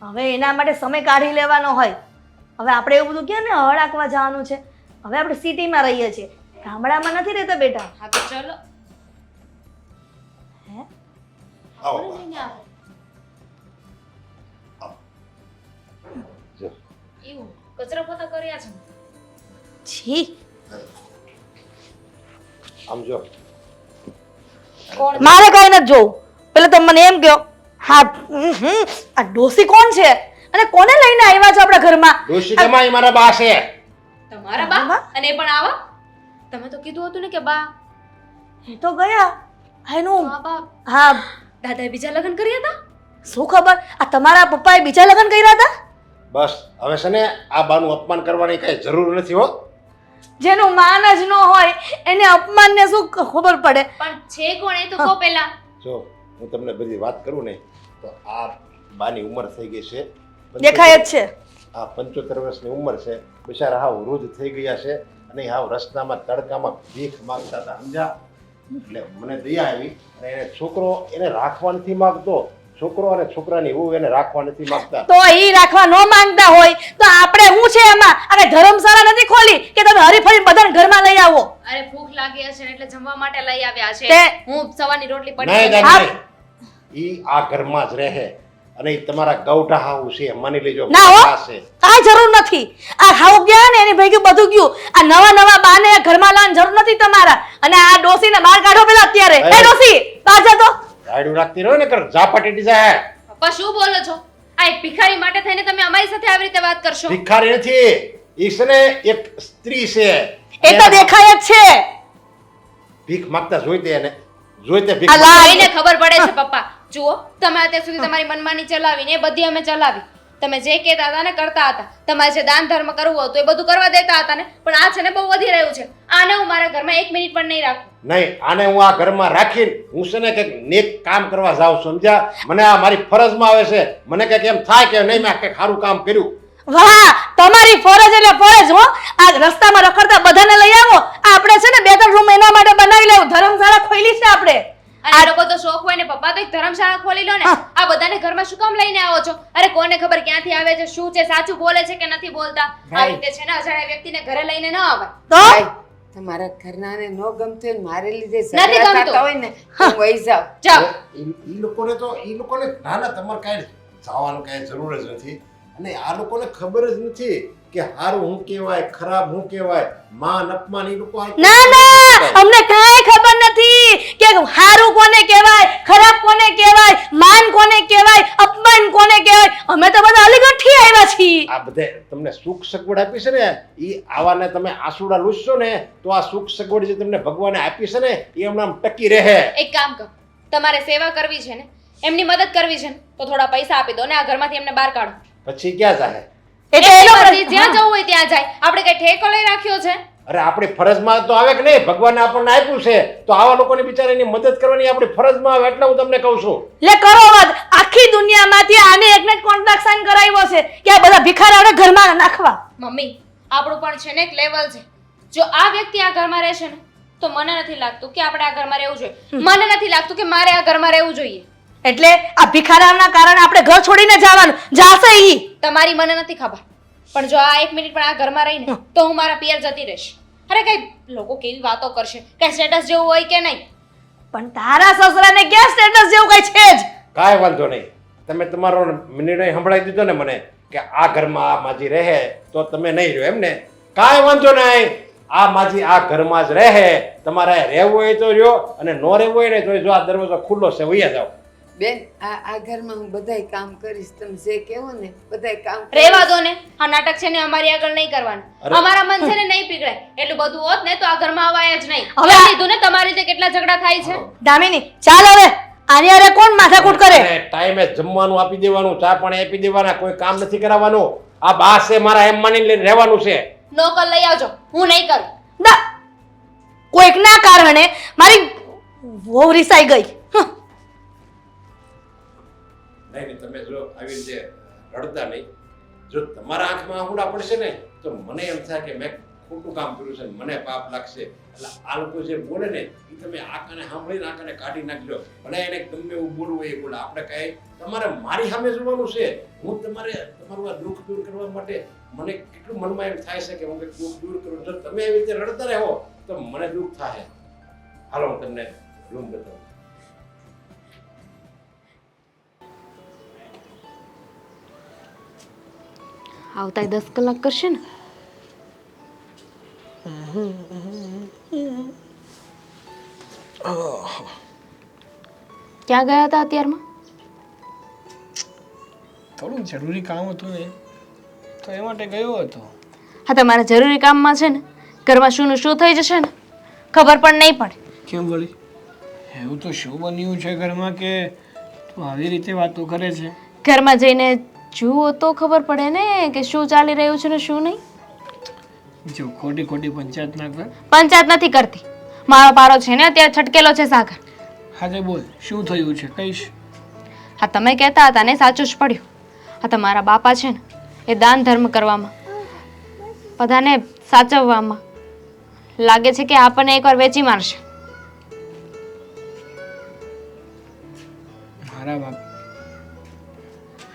હવે એના માટે સમય કાઢી લેવાનો હોય. હવે આપણે એવું બધું કહે ને હળાકવા જવાનું છે. હવે આપણે સિટીમાં રહીએ છીએ, ગામડામાં નથી રહેતા બેટા. હા તો ચલો. હે આવો. કોને લઈને આવો? જો. એવું કચરો પોતા કર્યા છે. છી, આમ જો. કોણ? મારે કઈ નથી જોવું. પેલા તમે મને એમ કહો, હા આ ડોસી કોણ છે અને કોને લઈને આવ્યા છો આપણા ઘરમાં? ડોશી કમાઈ મારા બા છે. તમારા બા? અને એ પણ આવા? તમે તો કીધું હતું ને કે બા. એ તો ગયા એનું. હા બા. હા, દાદાએ બીજા લગ્ન કર્યા હતા? શું ખબર, આ તમારા પપ્પાએ બીજા લગ્ન કર્યા હતા? બસ હવે છે ને આ બાનું અપમાન કરવાની કઈ જરૂર નથી હો. જેનું માન જ ન હોય એને અપમાનને શું ખબર પડે? પણ છે કોણ એ તો કહો પહેલા. જો હું તમને બધી વાત કરું ને તો આ બાની ઉંમર થઈ ગઈ છે. દેખાય જ છે. આ 75 વર્ષની ઉંમર છે. બિચારા હાવ વૃદ્ધ થઈ ગયા છે, અને હાવ રસ્તામાં તડકામાં ભીખ માંગતા હતા, સમજ્યા? એટલે મને દયા આવી, અને એને છોકરો એને રાખવા નથી માંગતો. છોકરો અને છોકરાની વહુ એને રાખવા નથી માંગતા. તો ઈ રાખવા ન માંગતા હોય તો આપણે શું છે એમાં? અરે ધર્મશાળા નથી ખોલી કે તમે હરીફરી બધાને ઘરમાં લઈ આવો? અરે ભૂખ લાગી હશે ને એટલે જમવા માટે લઈ આવ્યા છે. તે- હું સવારની રોટલી નહીં પડી દાદી, ઈ આ ઘરમાં જ રહે, અને ઈ તમારા ગૌઢા હાવ છે, માની લેજો. ના હો, આ છે. કાંઈ જરૂર નથી. આ હાવ ગયા ને એની ભેગું બધું ગયું. આ નવા નવા બાને ઘરમાં લાવવાની જરૂર નથી તમારા. અને આ ડોસીને બહાર કાઢો પેલા અત્યારે. એ ડોસી બહાર જા તો. રાયડું રાખતી રહો ને કર ઝાપટી જાય. પપ્પા શું બોલો છો? આ એક ભિખારી માટે થઈને તમે અમારી સાથે આવી રીતે વાત કરશો? ભિખારી નથી, ઈ છે ને એક સ્ત્રી છે. એ તો દેખાય જ છે. ભીખ માંગતા જોઈતે એને જોઈતે આ ભીખ લા- કોઈને ખબર પડે છે પપ્પા. જુઓ, તમે અત્યાર સુધી તમારી મનમાની ચલાવીને એ બધી અમે ચલાવી. તમે જે કહેતા હતા ને કરતા હતા. તમારે જે દાન ધર્મ કરવું હતું એ બધું કરવા દેતા હતા ને, પણ આ છે ને બહુ વધી રહ્યું છે. આને હું મારા ઘરમાં 1 મિનિટ પણ નહીં રાખું. નહીં, આને હું આ ઘરમાં રાખીને હું છે ને કંઈક નેક કામ કરવા જાઉં છું, સમજ્યા? મને આ મારી ફરજમાં આવે છે. મને કંઈક એમ થાય કે નહીં મેં કંઈક સારું કામ કર્યું. વાહ, તમારી ફરજ એટલે ફરજ હો. આ રસ્તામાં રખડતા બધાને લઈ આવો. આપણે છે ને 2-3 રૂમ એના માટે બનાવી લેવું. ધર્મશાળા ખોલી છે આપણે. અને એ લોકો તો શોખ હોય ને પપ્પા તો એક ધર્મશાળા ખોલી લો ને. આ બધાને ઘરમાં શું કામ લઈને આવો છો? અરે કોને ખબર ક્યાંથી આવે છે, શું છે, સાચું બોલે છે કે નથી બોલતા. આ રીતે છે ને અજાણ્યા વ્યક્તિને ઘરે લઈને ન આવે. તો ભાઈ, તમારા ઘરનાને ન ગમતું હોય ને મારે લીધે નથી ઝઘડા ગમતું. થતા હોય ને હું વહી જાઉં. જાઓ. ઈ લોકોને ના ના તમારે કાંઈ જવાનું કાંઈ જરૂર જ નથી. અને આ લોકોને ખબર જ નથી કે સારું શું કહેવાય ખરાબ શું કહેવાય માન અપમાન એ લોકો ના ના અમને કાંઈ ખબર નથી કે હારું કોને કહેવાય ખરાબ કોને કહેવાય માન કોને કહેવાય અપમાન કોને કહેવાય અમે તો બધા અલીગઢથી આવ્યા છીએ આ બધે તમને સુખ સગવડ આપી છે ને એ આવાને તમે આસુડા લૂસશો ને તો આ સુખ સગવડ જે તમને ભગવાને આપી છે ને એ હમણાં ટકી રહે. એક કામ કરો, તમારે સેવા કરવી છે ને, એમની મદદ કરવી છે ને, તો થોડા પૈસા આપી દો ને આ ઘરમાંથી એમને બહાર કાઢો. પછી ક્યાં જાય? એટલે એ લોકો પછી જ્યાં જવું હોય ત્યાં જાય. આપણે કઈ ઠેકો લઈ રાખ્યો છે? અરે આપણી ફરજમાં તો આવે કે નહીં? ભગવાને આપણને આપ્યું છે તો આવા લોકોની બિચારાની મદદ કરવાની આપણી ફરજમાં આવે એટલે હું તમને કહું છું. લે કરો વાત આખી દુનિયામાંથી આને એકને જ કોન્ટ્રાક્ટ સાઈન કરાવ્યો છે કે આ બધા ભિખારાઓને ઘરમાં નાખવા. મમ્મી, આપણું પણ છે ને એક લેવલ છે. જો આ વ્યક્તિ આ ઘરમાં રહેશે ને તો મને નથી લાગતું કે આપણે આ ઘરમાં રહેવું જોઈએ. મને નથી લાગતું કે મારે આ ઘરમાં રહેવું જોઈએ. એટલે આ ભિખારાઓના કારણે આપણે ઘર છોડીને જવાનું જાશે ઈ. તમારી મને નથી ખબર, પણ જો આ 1 મિનિટ પણ આ ઘરમાં રહીને તો હું મારા પિયર જતી રહીશ. અરે કઈ લોકો કેવી વાતો કરશે, કઈ સ્ટેટસ જેવું હોય કે નહીં. પણ તારા સસરાને ક્યાં સ્ટેટસ જેવું કઈ છે જ? કાંઈ વાંધો નહીં. તમે તમારો નિર્ણય સંભળાવી દીધો ને મને કે આ ઘરમાં આ માજી રહે તો તમે નહીં રહ્યો એમ ને? કાંઈ વાંધો નહીં. આ માજી આ ઘરમાં જ રહે. તમારે રહેવું હોય તો રહ્યો અને ન રહેવું હોય ને તો જો આ દરવાજો ખુલ્લો છે વૈયા જાઓ. બેન આ ઘરમાં હું બધાય કામ કરીશ, તમે જે કહેવો ને બધાય કામ રહેવા દો ને, આ નાટક છે ને અમારી આગળ નહીં કરવાનું. અરે. અમારા મન છે ને નહીં પીગળાય. એટલું બધું હોત ને તો આ ઘરમાં અવાય જ નહીં. હવે હવે લીધું ને તમારી રીતે કેટલા ઝઘડા થાય છે. દામિની ચાલ હવે આની અરે કોણ માથાકૂટ કરે? અને ટાઈમે જમવાનું આપી દેવાનું, ચા પાણી આપી દેવાના, કોઈ કામ નથી કરાવવાનું. આ બા છે મારા એમ માનીને લઈને રહેવાનું છે. નોકર લઈ આવજો, હું નહીં કરું. ના કોઈકના કારણે મારી વહુ રિસાઈ ગઈ. નહીં તમે જો આવી રીતે રડતા નહીં. જો તમારા આંખમાં આહુડા પડશે ને તો મને એમ થાય કે મેં ખોટું કામ કર્યું છે, મને પાપ લાગશે. એટલે આ લોકો જે બોલે ને એ તમે આંખને સાંભળીને આંખને કાઢી નાખજો. ભલે એને ગમે એવું બોલવું હોય એ બોલે. આપણે કાંઈ તમારે મારી સામે જોવાનું છે. હું તમારું આ દુઃખ દૂર કરવા માટે મને કેટલું મનમાં એમ થાય છે કે હું કંઈક દુઃખ દૂર કરું. જો તમે એવી રીતે રડતા રહો તો મને દુઃખ થાય. હાલો હું તમને રૂમ બતાવું. આવતા 10 કલાક કરશે ને. ક્યાં ગયા હતા અત્યારમાં? થોડું જરૂરી કામ હતું ને તો એ માટે ગયો હતો. હા, તમારા જરૂરી કામમાં છે ને ઘરમાં શું શું થઈ જશે ને ખબર પણ નહીં પડે. કેમ વળી? એવું તો શું બન્યું છે ઘરમાં કે તું આવી રીતે વાતો કરે છે? ઘરમાં જઈને જુઓ તો ખબર પડે ને કે શું ચાલી રહ્યું છે ને શું નહીં. જો ખોટી ખોટી પંચાયત ના કર. પંચાયત નથી કરતી. મારો પારો છે ને અત્યારે છટકેલો છે સાગર. હાજે બોલ, શું થયું છે કહીશ. હા, તમે કહેતા હતા ને સાચું જ પડ્યું. હા, તમારા બાપા છે ને એ દાન ધર્મ કરવામાં, બધાને સાચવવામાં લાગે છે કે આપણને એકવાર વેચી મારશે.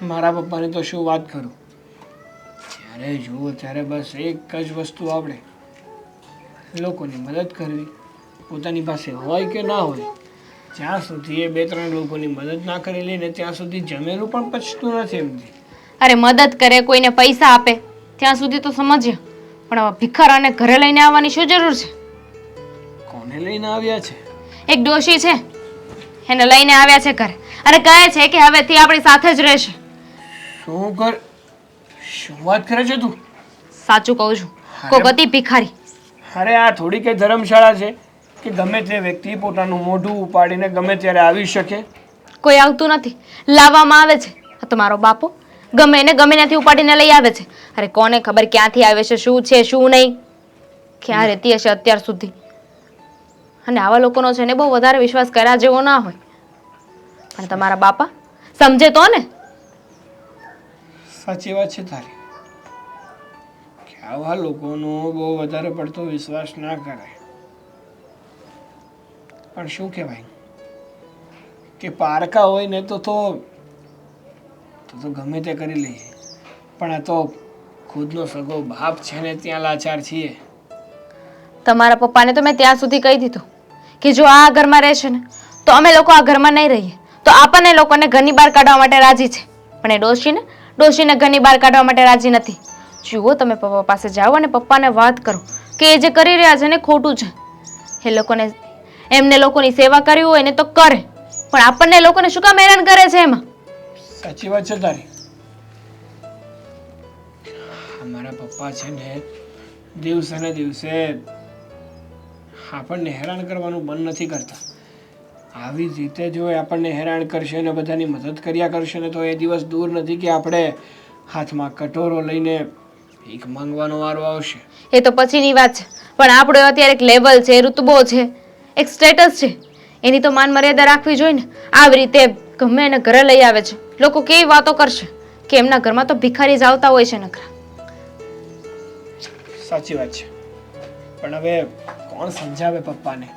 મારા પપ્પાની તો શું વાત કરું. જ્યારે જુઓ ત્યારે બસ એક જ વસ્તુ આવડે, લોકોની મદદ કરવી. પોતાની પાસે હોય કે ના હોય, જ્યાં સુધી એ 2-3 લોકોની મદદ ના કરી લઈને ત્યાં સુધી જમેલું પણ પચતું નથી એમથી. અરે મદદ કરે, કોઈને પૈસા આપે ત્યાં સુધી તો સમજ્યા, પણ આવા ભિખારાને ઘરે લઈને આવવાની શું જરૂર છે? કોને લઈને આવ્યા છે? એક ડોશી છે, એને લઈને આવ્યા છે ઘરે અને કહે છે કે હવેથી આપણી સાથે જ રહેશે. શું કર, શું વાત કરે છે તું? સાચું કહું છું, કોક અતિ ભિખારી. અરે આ થોડી કઈ ધર્મશાળા છે કે ગમે તે વ્યક્તિ પોતાનું મોઢું ઉપાડીને ગમે ત્યારે આવી શકે? કોઈ આવતું નથી, લાવવામાં આવે છે. આ તો મારો બાપો ગમે એને ગમે ત્યાંથી ઉપાડીને લઈ આવે છે. અરે કોને ખબર ક્યાંથી આવે છે, શું છે શું નહીં, ક્યાં રહેતી હશે અત્યાર સુધી. અને આવા લોકોનો છે ને બહુ વધારે વિશ્વાસ કર્યા જેવો ના હોય. પણ તમારા બાપા સમજે તો ને. સાચી વાત છે તારી કે આવા લોકોનો બહુ વધારે પડતો વિશ્વાસ ના કરાય. પણ શું કહેવાય કે પારકા હોય ને તો ગમે તે કરી લઈએ, પણ આ તો ખુદનો સગો બાપ છે ને ત્યાં લાચાર છીએ. તમારા પપ્પાને તો મેં ત્યાં સુધી કહી દીધું કે જો આ ઘરમાં રહેશે ને તો અમે લોકો આ ઘરમાં નહીં રહીએ, તો આપણને લોકોને ઘરની બહાર કાઢવા માટે રાજી છે. પણ એ ડોશીને ઘરની બહાર કાઢવા માટે રાજી નથી. જુઓ તમે પપ્પા પાસે જાઓ અને પપ્પાને વાત કરો કે એ જે કરી રહ્યા છે ને ખોટું છે. એ લોકોને એમને લોકોની સેવા કરવી હોય ને તો કરે, પણ આપણને લોકોને શું કામ હેરાન કરે છે એમાં? સાચી વાત છે તારી. અમારા પપ્પા છે ને દિવસે ને દિવસે આપણને હેરાન કરવાનું બંધ નથી કરતા. આવી જ રીતે જો એ આપણને હેરાન કરશે ને બધાની મદદ કર્યા કરશે ને તો એ દિવસ દૂર નથી કે આપણે હાથમાં કટોરો લઈને ભીખ માંગવાનો વારો આવશે. એ તો પછીની વાત છે, પણ આપણો અત્યારે એક લેવલ છે, ઋતબો છે, એક સ્ટેટસ છે, એની તો માન મર્યાદા રાખવી જોઈએ ને. આવી રીતે ગમે એને ઘરે લઈ આવે છે, લોકો કેવી વાતો કરશે કે એમના ઘરમાં તો ભિખારી જ આવતા હોય છે નકરા. સાચી વાત છે, પણ હવે કોણ સમજાવે પપ્પાને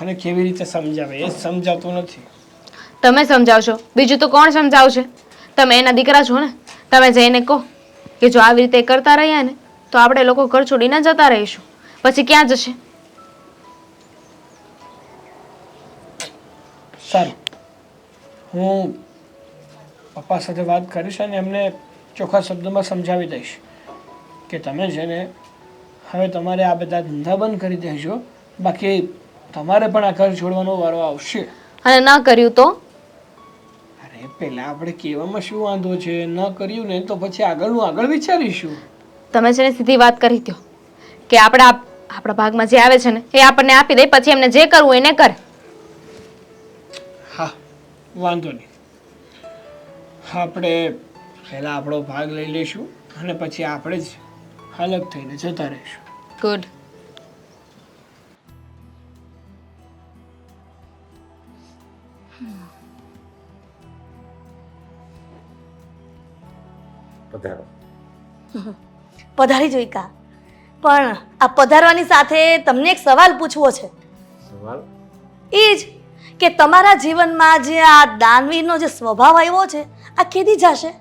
અને કેવી રીતે સમજાવે એ જ સમજાતું નથી. તમે સમજાવશો, બીજું તો કોણ સમજાવશે? તમે એના દીકરા છો ને, તમે જઈને કહો કે જો આવી રીતે કરતા રહ્યા ને તો આપણે લોકો ઘર છોડીને જતા રહીશું. પછી ક્યાં જશે? સારું, હું પપ્પા સાથે વાત કરીશ અને એમને ચોખ્ખા શબ્દોમાં સમજાવી દઈશ કે તમે છે ને હવે તમારે આ બધા ધંધા બંધ કરી દેજો, બાકી તમારે પણ આ ઘર છોડવાનો વારો આવશે. અને ન કર્યું તો? અરે પહેલાં આપણે કહેવામાં શું વાંધો છે, ન કર્યું ને તો પછી આગળનું આગળ વિચારીશું. તમે છે ને સીધી વાત કરી દો કે આપણા ભાગમાં જે આવે છે ને એ આપણને આપી દે, પછી એમને જે કરવું એને કરે. હા, વાંધો નહીં. આપણે પહેલાં આપણો ભાગ લઈ લઈશું અને પછી આપણે જ અલગ થઈને જતા રહીશું. ગુડ. પધારો. પધારી જોઈ કા, પણ આ પધારવાની સાથે તમને એક સવાલ પૂછવો છે. સવાલ? એ જ કે તમારા જીવનમાં જે આ દાનવીરનો જે સ્વભાવ આવ્યો છે આ કેદી જશે?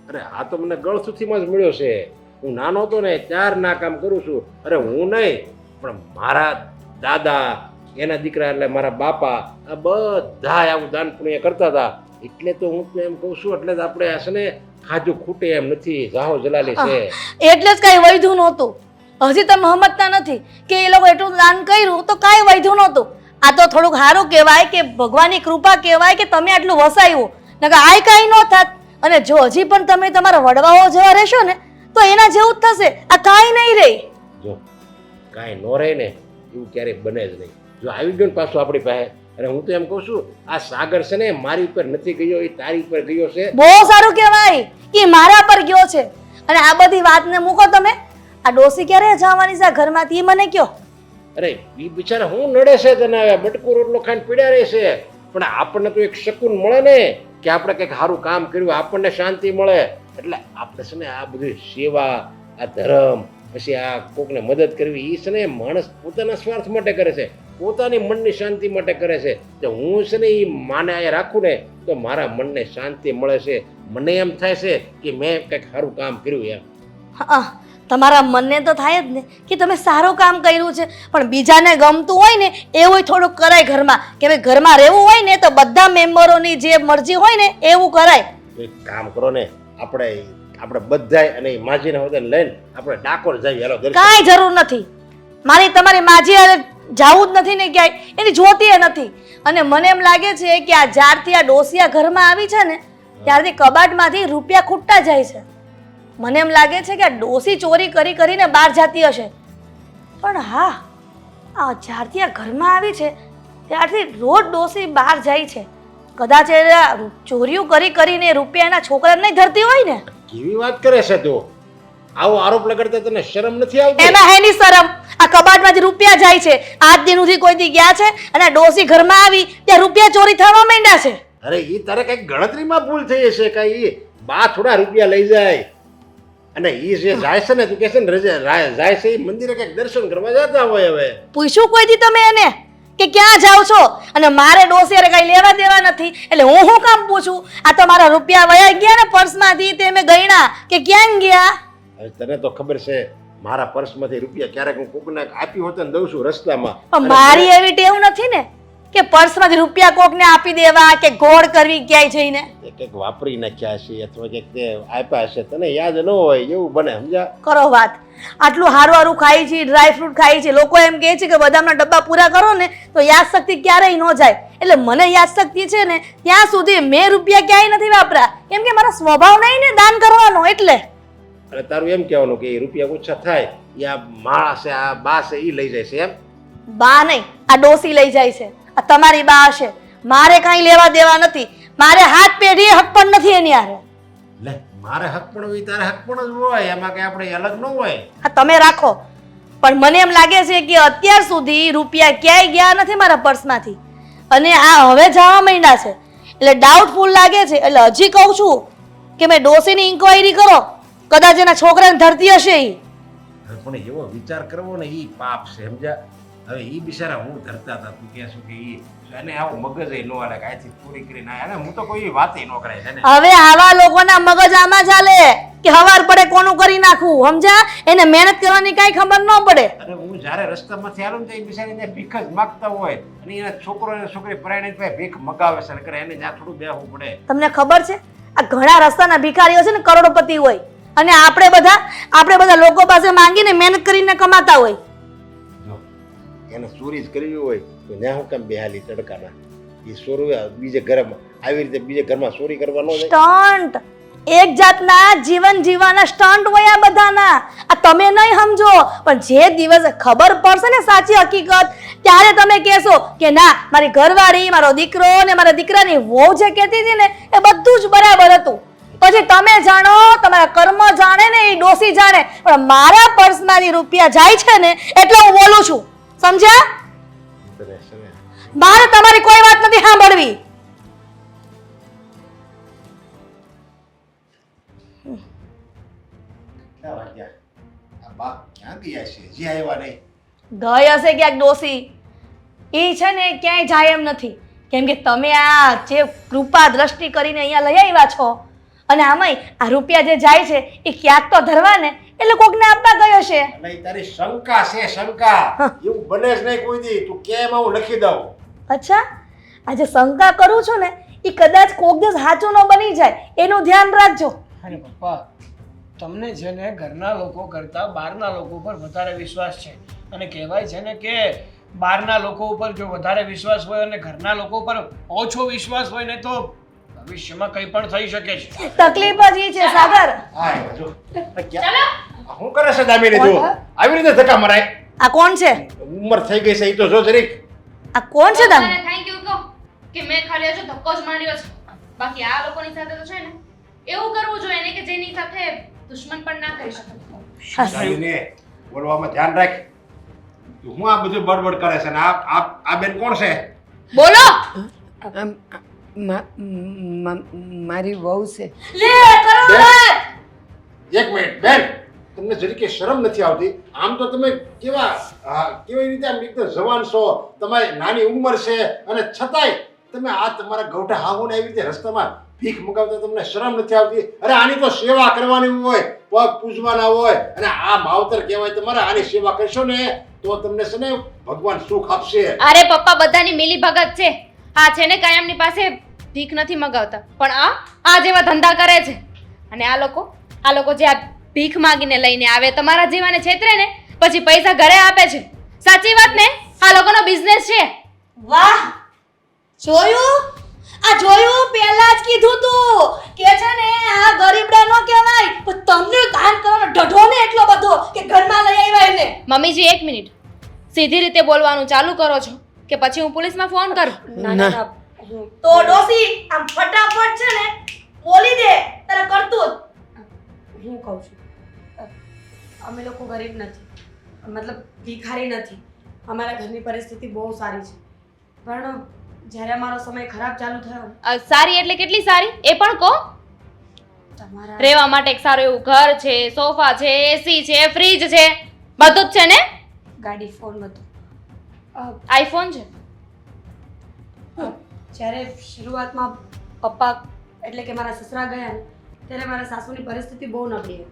અરે આ તો મને ગળસુથીમાં જ મળ્યો છે. હું નાનો હતો ને ત્યાર ના કામ કરું છું. અરે હું નહીં, પણ મારા દાદા, એના દીકરા એટલે મારા બાપા, આ બધા આવું દાન પુણ્ય કરતા હતા. એટલે તો હું તો એમ કહું છું, એટલે જ આપણે આ છે ને ખાજુ ખૂટે એમ નથી, જાહો જલાલી છે. એટલે જ કાંઈ વૈધું નહોતું. હજી તમે સમજતા નથી કે એ લોકો એટલું દાન કર્યું તો કાંઈ વૈધું નહોતું. આ તો થોડુંક સારું કહેવાય કે ભગવાનની કૃપા કહેવાય કે તમે આટલું વસાવ્યું, નકર આય કાંઈ ન થાત. અને જો હજી પણ તમે તમારા વડવાઓ જેવા રહેશો ને તો એના જેવું જ થશે. આ કાંઈ નહીં રહે. જો કાંઈ ન રહે ને એવું ક્યારેય બને જ નહીં. જો આવી ગયો ને પાછું આપણી પાસે, અને હું તો એમ કહું છું આ સાગર છે ને મારી ઉપર નથી ગયો, એ તારી ઉપર ગયો છે. બહુ સારું કહેવાય, એ મારા પર ગયો છે. અને આ બધી વાતને મૂકો તમે. આ ડોસી ક્યારે જવાની છે ઘરમાંથી મને કયો? અરે એ બિચારા હું નડે છે તને? હવે બટકું રોટલો ખાઈને પીડ્યા રહે છે, પણ આપણને તો એક શકૂન મળે ને કે આપણે કંઈક સારું કામ કર્યું, આપણને શાંતિ મળે. એટલે આપણે છે ને આ બધી સેવા, આ ધર્મ, પછી આ કોકને મદદ કરવી, એ છે ને માણસ પોતાના સ્વાર્થ માટે કરે છે, પોતાની મનની શાંતિ માટે કરે છે. તો હું છે ને એ માને અહીંયા રાખું ને તો મારા મનને શાંતિ મળે છે. મને એમ થાય છે કે મેં કંઈક સારું કામ કર્યું એમ. હા, તમારા મનને તો થાય જ ને કે તમે સારું કામ કર્યું છે, પણ બીજાને ગમતું હોય ને એવું થોડુંક કરાય ઘરમાં, કે ભાઈ ઘરમાં રહેવું હોય ને તો બધા મેમ્બરોની જે મરજી હોય ને એવું કરાય. તો એક કામ કરો ને, આપણે બધાય અને માજીને હોદે લઈને આપણે ડાકોર જઈએ. હાલો દર્શન. કાંઈ જરૂર નથી. મારી તમારી માજી હારે જાવું જ નથી ને ક્યાંય, એની જોતી નથી. અને મને એમ લાગે છે કે આ જ્યારથી આ ડોસિયા ઘરમાં આવી છે ને ત્યારથી કબાટમાંથી રૂપિયા ખૂટતા જાય છે. મને એમ લાગે છે કે આ ડોસી ચોરી કરી કરીને બહાર જતી હશે. પણ હા, આ જ્યારથી આ ઘરમાં આવી છે ત્યારથી રોજ ડોસી બહાર જાય છે. કદાચ એ ચોરીઓ કરી કરીને રૂપિયા એના છોકરાને નહીં ધરતી હોય ને. કેવી વાત કરે છે તું? આવો આરોપ લગાડતા તને શરમ નથી આવતી? એમાં હેની શરમ? આ કબાટમાંથી રૂપિયા જાય છે, આજ દિન સુધી કોઈ દી ગયા છે અને આ ડોસી ઘરમાં આવી ત્યાં રૂપિયા ચોરી થવા માંડ્યા છે. અરે ઈ તારે કઈક ગણતરીમાં ભૂલ થઈ હશે. કઈ બા થોડા રૂપિયા લઈ જાય અને ઈ જે જાય છે ને, તું કહે છે ને જાય છે ઈ મંદિરે કઈક દર્શન કરવા જતા હોય. હવે પૂછ્યું કોઈ દી તમે એને કે ક્યાં જાવ છો? અને મારે ડોસિયારે કઈ લેવા દેવા નથી એટલે હું શું કામ પૂછું? આ તો મારા રૂપિયા વયા ગયા ને પર્સમાંથી, તે મેં ગણ્યા કે ક્યાં ગયા. હવે તને તો ખબર છે મારા પર્સમાંથી રૂપિયા ક્યારેક હું કોકને આપ્યું હોત ને દઉં છું રસ્તામાં. પણ મારી એવી ટેવ નથી ને કે પર્સમાંથી રૂપિયા કોકને આપી દેવા કે ગોળ કરવી ક્યાંય જઈને? એ કંઈક વાપરી નાખ્યા હશે અથવા કંઈક તે આપ્યા હશે, તને યાદ ન હોય એવું બને, સમજ્યા? કરો વાત. આટલું હારું હારું ખાઈ છે, ડ્રાય ફ્રૂટ ખાઈ છે, લોકો એમ કહે છે કે બદામના ડબ્બા પૂરા કરો ને તો યાદશક્તિ ક્યારેય ન જાય. એટલે મને યાદશક્તિ છે ને ત્યાં સુધી મેં રૂપિયા ક્યાંય નથી વાપર્યા, કેમ કે મારો સ્વભાવ નહીં ને દાન કરવાનો. એટલે અને તારું એમ કહેવાનું કે એ રૂપિયા ઓછા થાય એ આ માળા છે, આ બા છે, એ લઈ જાય છે એમ? બા નહીં, આ ડોસી લઈ જાય છે. આ તમારી બા હશે, મારે કાંઈ લેવા દેવા નથી. મારે હાથ પેઢી હક પણ નથી એની હારે. લે, મારે હક પણ હોય તારે હક પણ જ હોય, એમાં કઈ આપણે અલગ ન હોય. આ તમે રાખો, પણ મને એમ લાગે છે કે અત્યાર સુધી રૂપિયા ક્યાંય ગયા નથી મારા પર્સમાંથી, અને આ હવે જવા માંડ્યા છે. એટલે ડાઉટફુલ લાગે છે. એટલે હજી કહું છું કે મેં ડોસીની ઇન્ક્વાયરી કરો, કદાચ એના છોકરાને ધરતી હશે એ. પણ એવો વિચાર કરવો ને એ પાપ છે, સમજ્યા? હવે એ બિચારા હું ધરતા હતા, તું કહે છું કે એને આવું મગજ ન હાલે, કાંઈથી પૂરી કરીને આયા ને, હું તો કોઈ વાત ન કરાય છે ને. હવે આવા લોકોના મગજ આમાં ચાલે કે હવાર પડે કોનું કરી નાખવું, સમજ્યા? એને મહેનત કરવાની કાંઈ ખબર ન પડે. અને હું જ્યારે રસ્તામાંથી આવું ને તો એ બિચારીને ભીખ જ માગતા હોય, અને એના છોકરો અને છોકરી પરણાઈને ભાઈ ભીખ મગાવે છે, કરે એને ત્યાં થોડું બેહવું પડે. તમને ખબર છે આ ઘણા રસ્તાના ભિખારીઓ છે ને કરોડપતિ હોય, અને આપણે બધા લોકો પાસે માંગીને મહેનત કરીને કમાતા હોય. જો એને ચોરી જ કરવી હોય તો ત્યાં હું કેમ બેહાલી તડકાના? એ ચોરી બીજે ઘરમાં આવી રીતે બીજે ઘરમાં ચોરી કરવા ન જાય. સ્ટન્ટ, એક જાતના જીવન જીવવાના સ્ટન્ટ હોય આ બધાના. આ તમે નહીં સમજો, પણ જે દિવસે ખબર પડશે ને સાચી હકીકત, ત્યારે તમે કહેશો કે ના, મારી ઘરવાળી, મારો દીકરો ને મારા દીકરાની વહુ જે કહેતી હતી ને એ બધું જ બરાબર હતું. પછી તમે જાણો, તમારા કર્મ જાણે ને એ ડોસી જાણે, પણ મારા પર્સમાંથી રૂપિયા જાય છે ને એટલે હું બોલું છું, સમજ્યા? મારે તમારી કોઈ વાત નથી સાંભળવી. ક્યાં વાગ્યા? આ બાપ ક્યાં ગયા છે? હજી આવ્યા નહીં. ગઈ હશે ક્યાંક ડોસી. એ છે ને ક્યાંય જાય એમ નથી, કેમ કે તમે આ જે કૃપા દ્રષ્ટિ કરીને અહીંયા લઈ આવ્યા છો, અને આમાંય આ રૂપિયા જે જાય છે એ ક્યાંક તો ધરવા ને, એટલે કોકને આપવા ગયો છે. અને ઈ તારી શંકા છે, શંકા. એવું બને જ નહીં કોઈ દી. તું કેમ હું લખી દઉં? અચ્છા, આ જે શંકા કરું છું ને એ કદાચ કોક દિવસ સાચું ન બની જાય, એનું ધ્યાન રાખજો. અરે પપ્પા, તમને છે ને ઘરના લોકો કરતાં બહારના લોકો ઉપર વધારે વિશ્વાસ છે, અને કહેવાય છે ને કે બહારના લોકો ઉપર જો વધારે વિશ્વાસ હોય અને ઘરના લોકો ઉપર ઓછો વિશ્વાસ હોય ને તો ભવિષ્યમાં કંઈ પણ થઈ શકે છે. તકલીફ જ એ છે સાગર. હા, એ જો. આ શું કરે છે દામિની? જો આવી રીતે ધક્કા મરાય. આ કોણ છે? ઉંમર થઈ ગઈ છે એ તો જો જરીક. આ કોણ છે તમે? મને થેન્ક યુ કહો કે મેં ખાલી હજુ ધક્કો જ માર્યો છે. બાકી આ લોકોની સાથે તો છે ને એવું કરવું જોઈએ ને કે જેની સાથે દુશ્મન પણ ના કરી શકે. દામિની, બોલવામાં ધ્યાન રાખ. તું હું આ બધું બડબડ કરે છે ને આ બેન કોણ છે? બોલો. મારી વહુ છે. લે કરો લે. એક મિનિટ બેન, તમને જરીકે શરમ નથી આવતી? આમ તો તમે કેવી રીતે આમ એકદમ જવાન છો, તમારી નાની ઉંમર છે, અને છતાંય તમે આ તમારા ગૌઠા હાવોને એવી રીતે રસ્તામાં ભીખ મગાવતા તમને શરમ નથી આવતી? અરે આની તો સેવા કરવાની હોય, પગ પૂજવાના હોય, અને આ માવતર કહેવાય તમારે. આની સેવા કરશો ને તો તમને છે ને ભગવાન સુખ આપશે. અરે પપ્પા, બધાની મિલી ભગત છે. આ છે ને કાયમની પાસે ભીખ નથી મગાવતા, પણ આ જેવા ધંધા કરે છે. અને આ લોકો જે આ ભીખ માંગીને લઈને આવે, તમારા જેવાને છેતરે ને પછી પૈસા ઘરે આપે છે. સાચી વાત ને? આ લોકોનો બિઝનેસ છે. વાહ, જોયું? આ જોયું? પહેલા જ કીધું તું કે છે ને આ ગરીબડા નો કહેવાય, પણ તમને દાન કરવાનો ઢઢો ને એટલો બધો કે ઘરમાં લઈ આવ્યા એને. મમ્મીજી, એક મિનિટ. સીધી રીતે બોલવાનું ચાલુ કરો છો કે પછી હું પોલીસમાં ફોન કરું? ના, તો ડોસી આમ ફટાફટ છે ને બોલી દે તારે કરતું જ. હું કહું છું, અમે લોકો ગરીબ નથી, મતલબ ભિખારી નથી. અમારા ઘરની પરિસ્થિતિ બહુ સારી છે, પણ જ્યારે અમારો સમય ખરાબ ચાલુ થયો, સારી એટલે કેટલી સારી એ પણ કહો. તમારા રહેવા માટે એક સારું એવું ઘર છે, સોફા છે, એસી છે, ફ્રીજ છે, બધું જ છે ને? ગાડી, ફોન બધું. આઈફોન છે. જ્યારે શરૂઆતમાં પપ્પા એટલે કે મારા સસરા ગયા ને ત્યારે મારા સાસુની પરિસ્થિતિ બહુ નબળી હતી.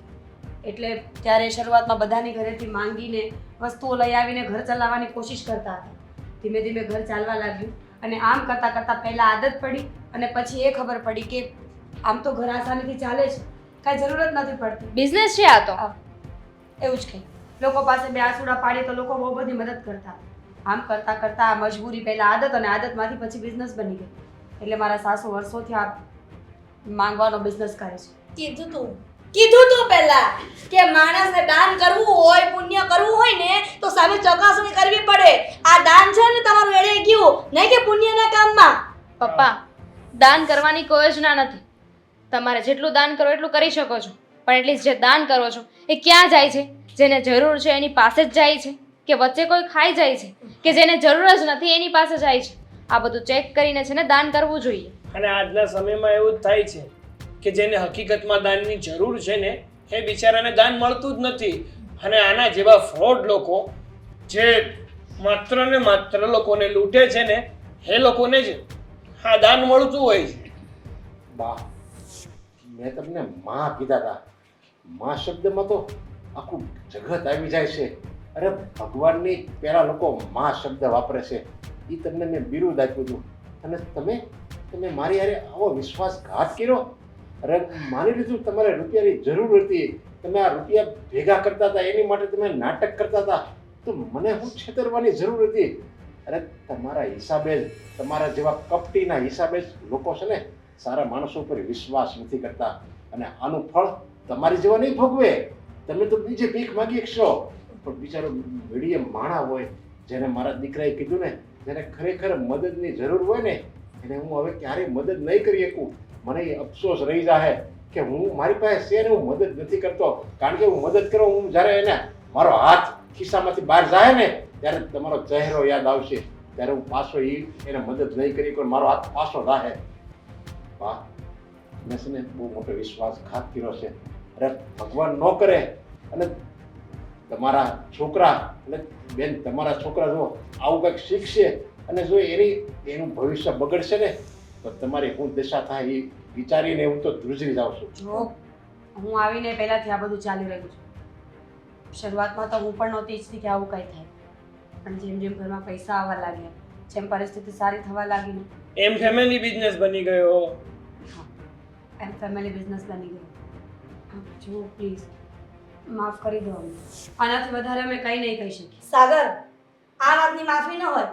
એટલે ત્યારે શરૂઆતમાં બધાની ઘરેથી માંગીને વસ્તુઓ લઈ આવીને ઘર ચલાવવાની કોશિશ કરતા હતા. ધીમે ધીમે ઘર ચાલવા લાગ્યું અને આમ કરતાં કરતાં પહેલાં આદત પડી અને પછી એ ખબર પડી કે આમ તો ઘર આસાનીથી ચાલે છે, કાંઈ જરૂરત નથી પડતી. બિઝનેસ છે આ તો. એવું જ કંઈ લોકો પાસે બે આસુડા પાડીએ તો લોકો બહુ બધી મદદ કરતા. આમ કરતાં કરતાં આ મજબૂરી પહેલાં આદત અને આદતમાંથી પછી બિઝનેસ બની ગઈ. એટલે મારા સાસુ વર્ષોથી આ માંગવાનો બિઝનેસ કરે છે. કીધું તું પહેલા કે માણસને દાન કરવું હોય, પુણ્ય કરવું હોય ને તો સામે ચકાસણી કરવી પડે. આ દાન છે ને તમારું એળે ગયું, નહીં કે પુણ્યના કામમાં. પપ્પા, દાન કરવાની કોઈ યોજના નથી. તમારે જેટલું દાન કરો એટલું કરી શકો છો, પણ એટલીસ્ટ જે દાન કરો છો એ ક્યાં જાય છે? જેને જરૂર છે એની પાસે જ જાય છે કે વચ્ચે કોઈ ખાઈ જાય છે કે જેને જરૂર જ નથી એની પાસે જાય છે? આ બધું ચેક કરીને છે ને દાન કરવું જોઈએ. અને આજના સમયમાં એવું જ થાય છે કે જેને હકીકતમાં દાનની જરૂર છે ને એ બિચારાને દાન મળતું જ નથી. અને આના જેવા ફ્રોડ લોકો જે માત્ર ને માત્ર લોકોને લૂંટે છે ને એ લોકોને જ આ દાન મળતું હોય છે. બા, મેં તમને માં કીધા હતા. માં શબ્દમાં તો આખું જગત આવી જાય છે. અરે ભગવાનની પહેલા લોકો માં શબ્દ વાપરે છે. એ તમને મેં બિરુદ આપ્યું હતું અને તમે મારી હારે આવો વિશ્વાસઘાત કર્યો. અરે માની લીધું તમારે રૂપિયાની જરૂર હતી, તમે આ રૂપિયા ભેગા કરતા હતા, એની માટે તમે નાટક કરતા હતા, તો મને હું છેતરવાની જરૂર હતી? અરે તમારા હિસાબે જ, તમારા જેવા કપટીના હિસાબે જ લોકો છે ને સારા માણસો ઉપર વિશ્વાસ નથી કરતા. અને આનું ફળ તમારી જેવા નહીં ભોગવે. તમે તો બીજે ભીખ માગી શકશો, પણ બિચારો મીડિયમ માણા હોય, જેને મારા દીકરાએ કીધું ને, જેને ખરેખર મદદની જરૂર હોય ને, એને હું હવે ક્યારેય મદદ નહીં કરી શકું. મને એ અફસોસ રહી જાય કે હું મારી પાસે છે ને હું મદદ નથી કરતો. કારણ કે હું મદદ કરું, હું જ્યારે એને મારો હાથ ખિસ્સામાંથી બહાર જાય ને ત્યારે તમારો ચહેરો યાદ આવશે, ત્યારે હું પાછો એને મદદ નહીં કરી શકું, મારો હાથ પાછો રાહે. વાહ, મેં છે ને બહુ મોટો વિશ્વાસઘાત કર્યો છે. અરે ભગવાન ન કરે અને તમારા છોકરા એટલે બેન તમારા છોકરા જો આવું કંઈક શીખશે અને જો એનું ભવિષ્ય બગડશે ને તો તમારી શું દશા થાય એ વિચારીને હું તો ધ્રુજી જાઉં છું. જો હું આવીને પહેલાંથી આ બધું ચાલી રહ્યું છે. શરૂઆતમાં તો હું પણ નહોતી ઈચ્છતી કે આવું કંઈ થાય, પણ જેમ જેમ ઘરમાં પૈસા આવવા લાગ્યા, જેમ પરિસ્થિતિ સારી થવા લાગી ને એમ ફેમિલી બિઝનેસ બની ગયો. એમ ફેમિલી બિઝનેસ બની ગયો. જો પ્લીઝ માફ કરી દો અમને. આનાથી વધારે અમે કંઈ નહીં કહી શકીએ. સાગર, આ વાતની માફી ન હોય,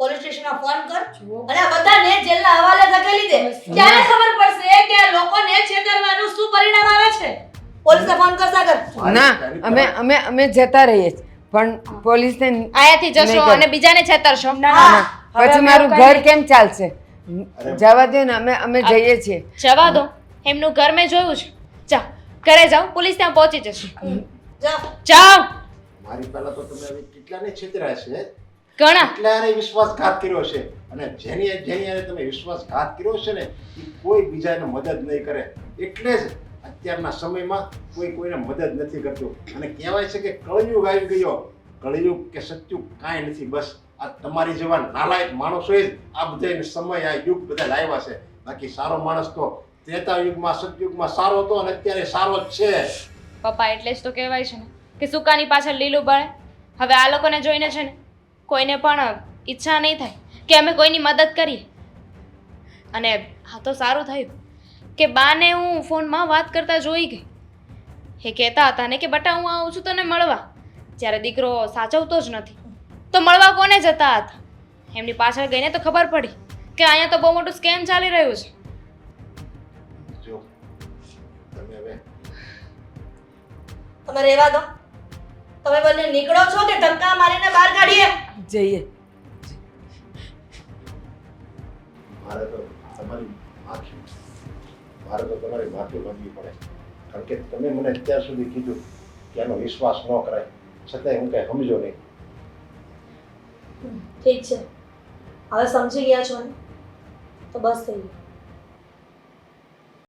પોલીસ સ્ટેશનમાં ફોન કર જુઓ, અને આ બધાને જેલના હવાલે ધકેલી દે. ત્યારે ખબર પડશે કે લોકોને છેતરવાનું શું પરિણામ આવે છે. પોલીસને ફોન કર સાગર. ના, અમે જતા રહીએ છીએ, પણ પોલીસને આયાથી જશો નહીં અને બીજાને છેતરશો. પછી મારું ઘર કેમ ચાલશે? જવા દો ને, અમે જઈએ છીએ. જવા દો, એમનું ઘર મેં જોયું છે. જાઓ ઘરે જાઓ, પોલીસ ત્યાં પહોંચી જશે. જાઓ. જાઓ. મારી પહેલા તો તમે હવે કેટલાને છેતર્યા છે, ઘણા. કેટલાને વિશ્વાસઘાત કર્યો છે, અને જેની હારે તમે વિશ્વાસઘાત કર્યો છે ને એ કોઈ બીજાને મદદ નહીં કરે. એટલે જ અત્યારના સમયમાં કોઈ કોઈને મદદ નથી કરતું. અને કહેવાય છે કે કળયુગ આવી ગયો. કળયુગ કે સત્યુગ કાંઈ નથી, બસ આ તમારી જેવા નાલાયક માણસોએ જ આ બધા સમય આ યુગ બધા લાવ્યા છે. બાકી સારો માણસ તો ત્રેતા યુગમાં સતયુગમાં સારો હતો અને અત્યારે સારો જ છે. પપ્પા, એટલે જ તો કહેવાય છે ને કે સુકાની પાછળ લીલું બળે. હવે આ લોકોને જોઈને છે ને કોઈને પણ ઈચ્છા નહીં થાય કે અમે કોઈની મદદ કરીએ. અને હા, તો સારું થયું કે બાને હું ફોનમાં વાત કરતા જોઈ ગઈ. એ કહેતા હતા ને કે બટા હું આવું છું તને મળવા, જ્યારે દીકરો સાચવતો જ નથી તો મળવા કોને જતા હતા? એમની પાછળ ગઈને તો ખબર પડી કે અહીંયા તો બહુ મોટું સ્કેમ ચાલી રહ્યું છે. જો તમે હવે તમે રહેવા દો. તમે બંને નીકળો છો કે ધક્કા મારીને બહાર કાઢીએ? જઈએ. મારે તો તમારી માફી માંગવી પડે. કારણ કે તમે મને અત્યાર સુધી કીધું કે આનો વિશ્વાસ ન કરાય, છતાંય હું કંઈ સમજો નહીં. ઠીક છે, હવે સમજી ગયા છો ને તો બસ થઈ ગયું.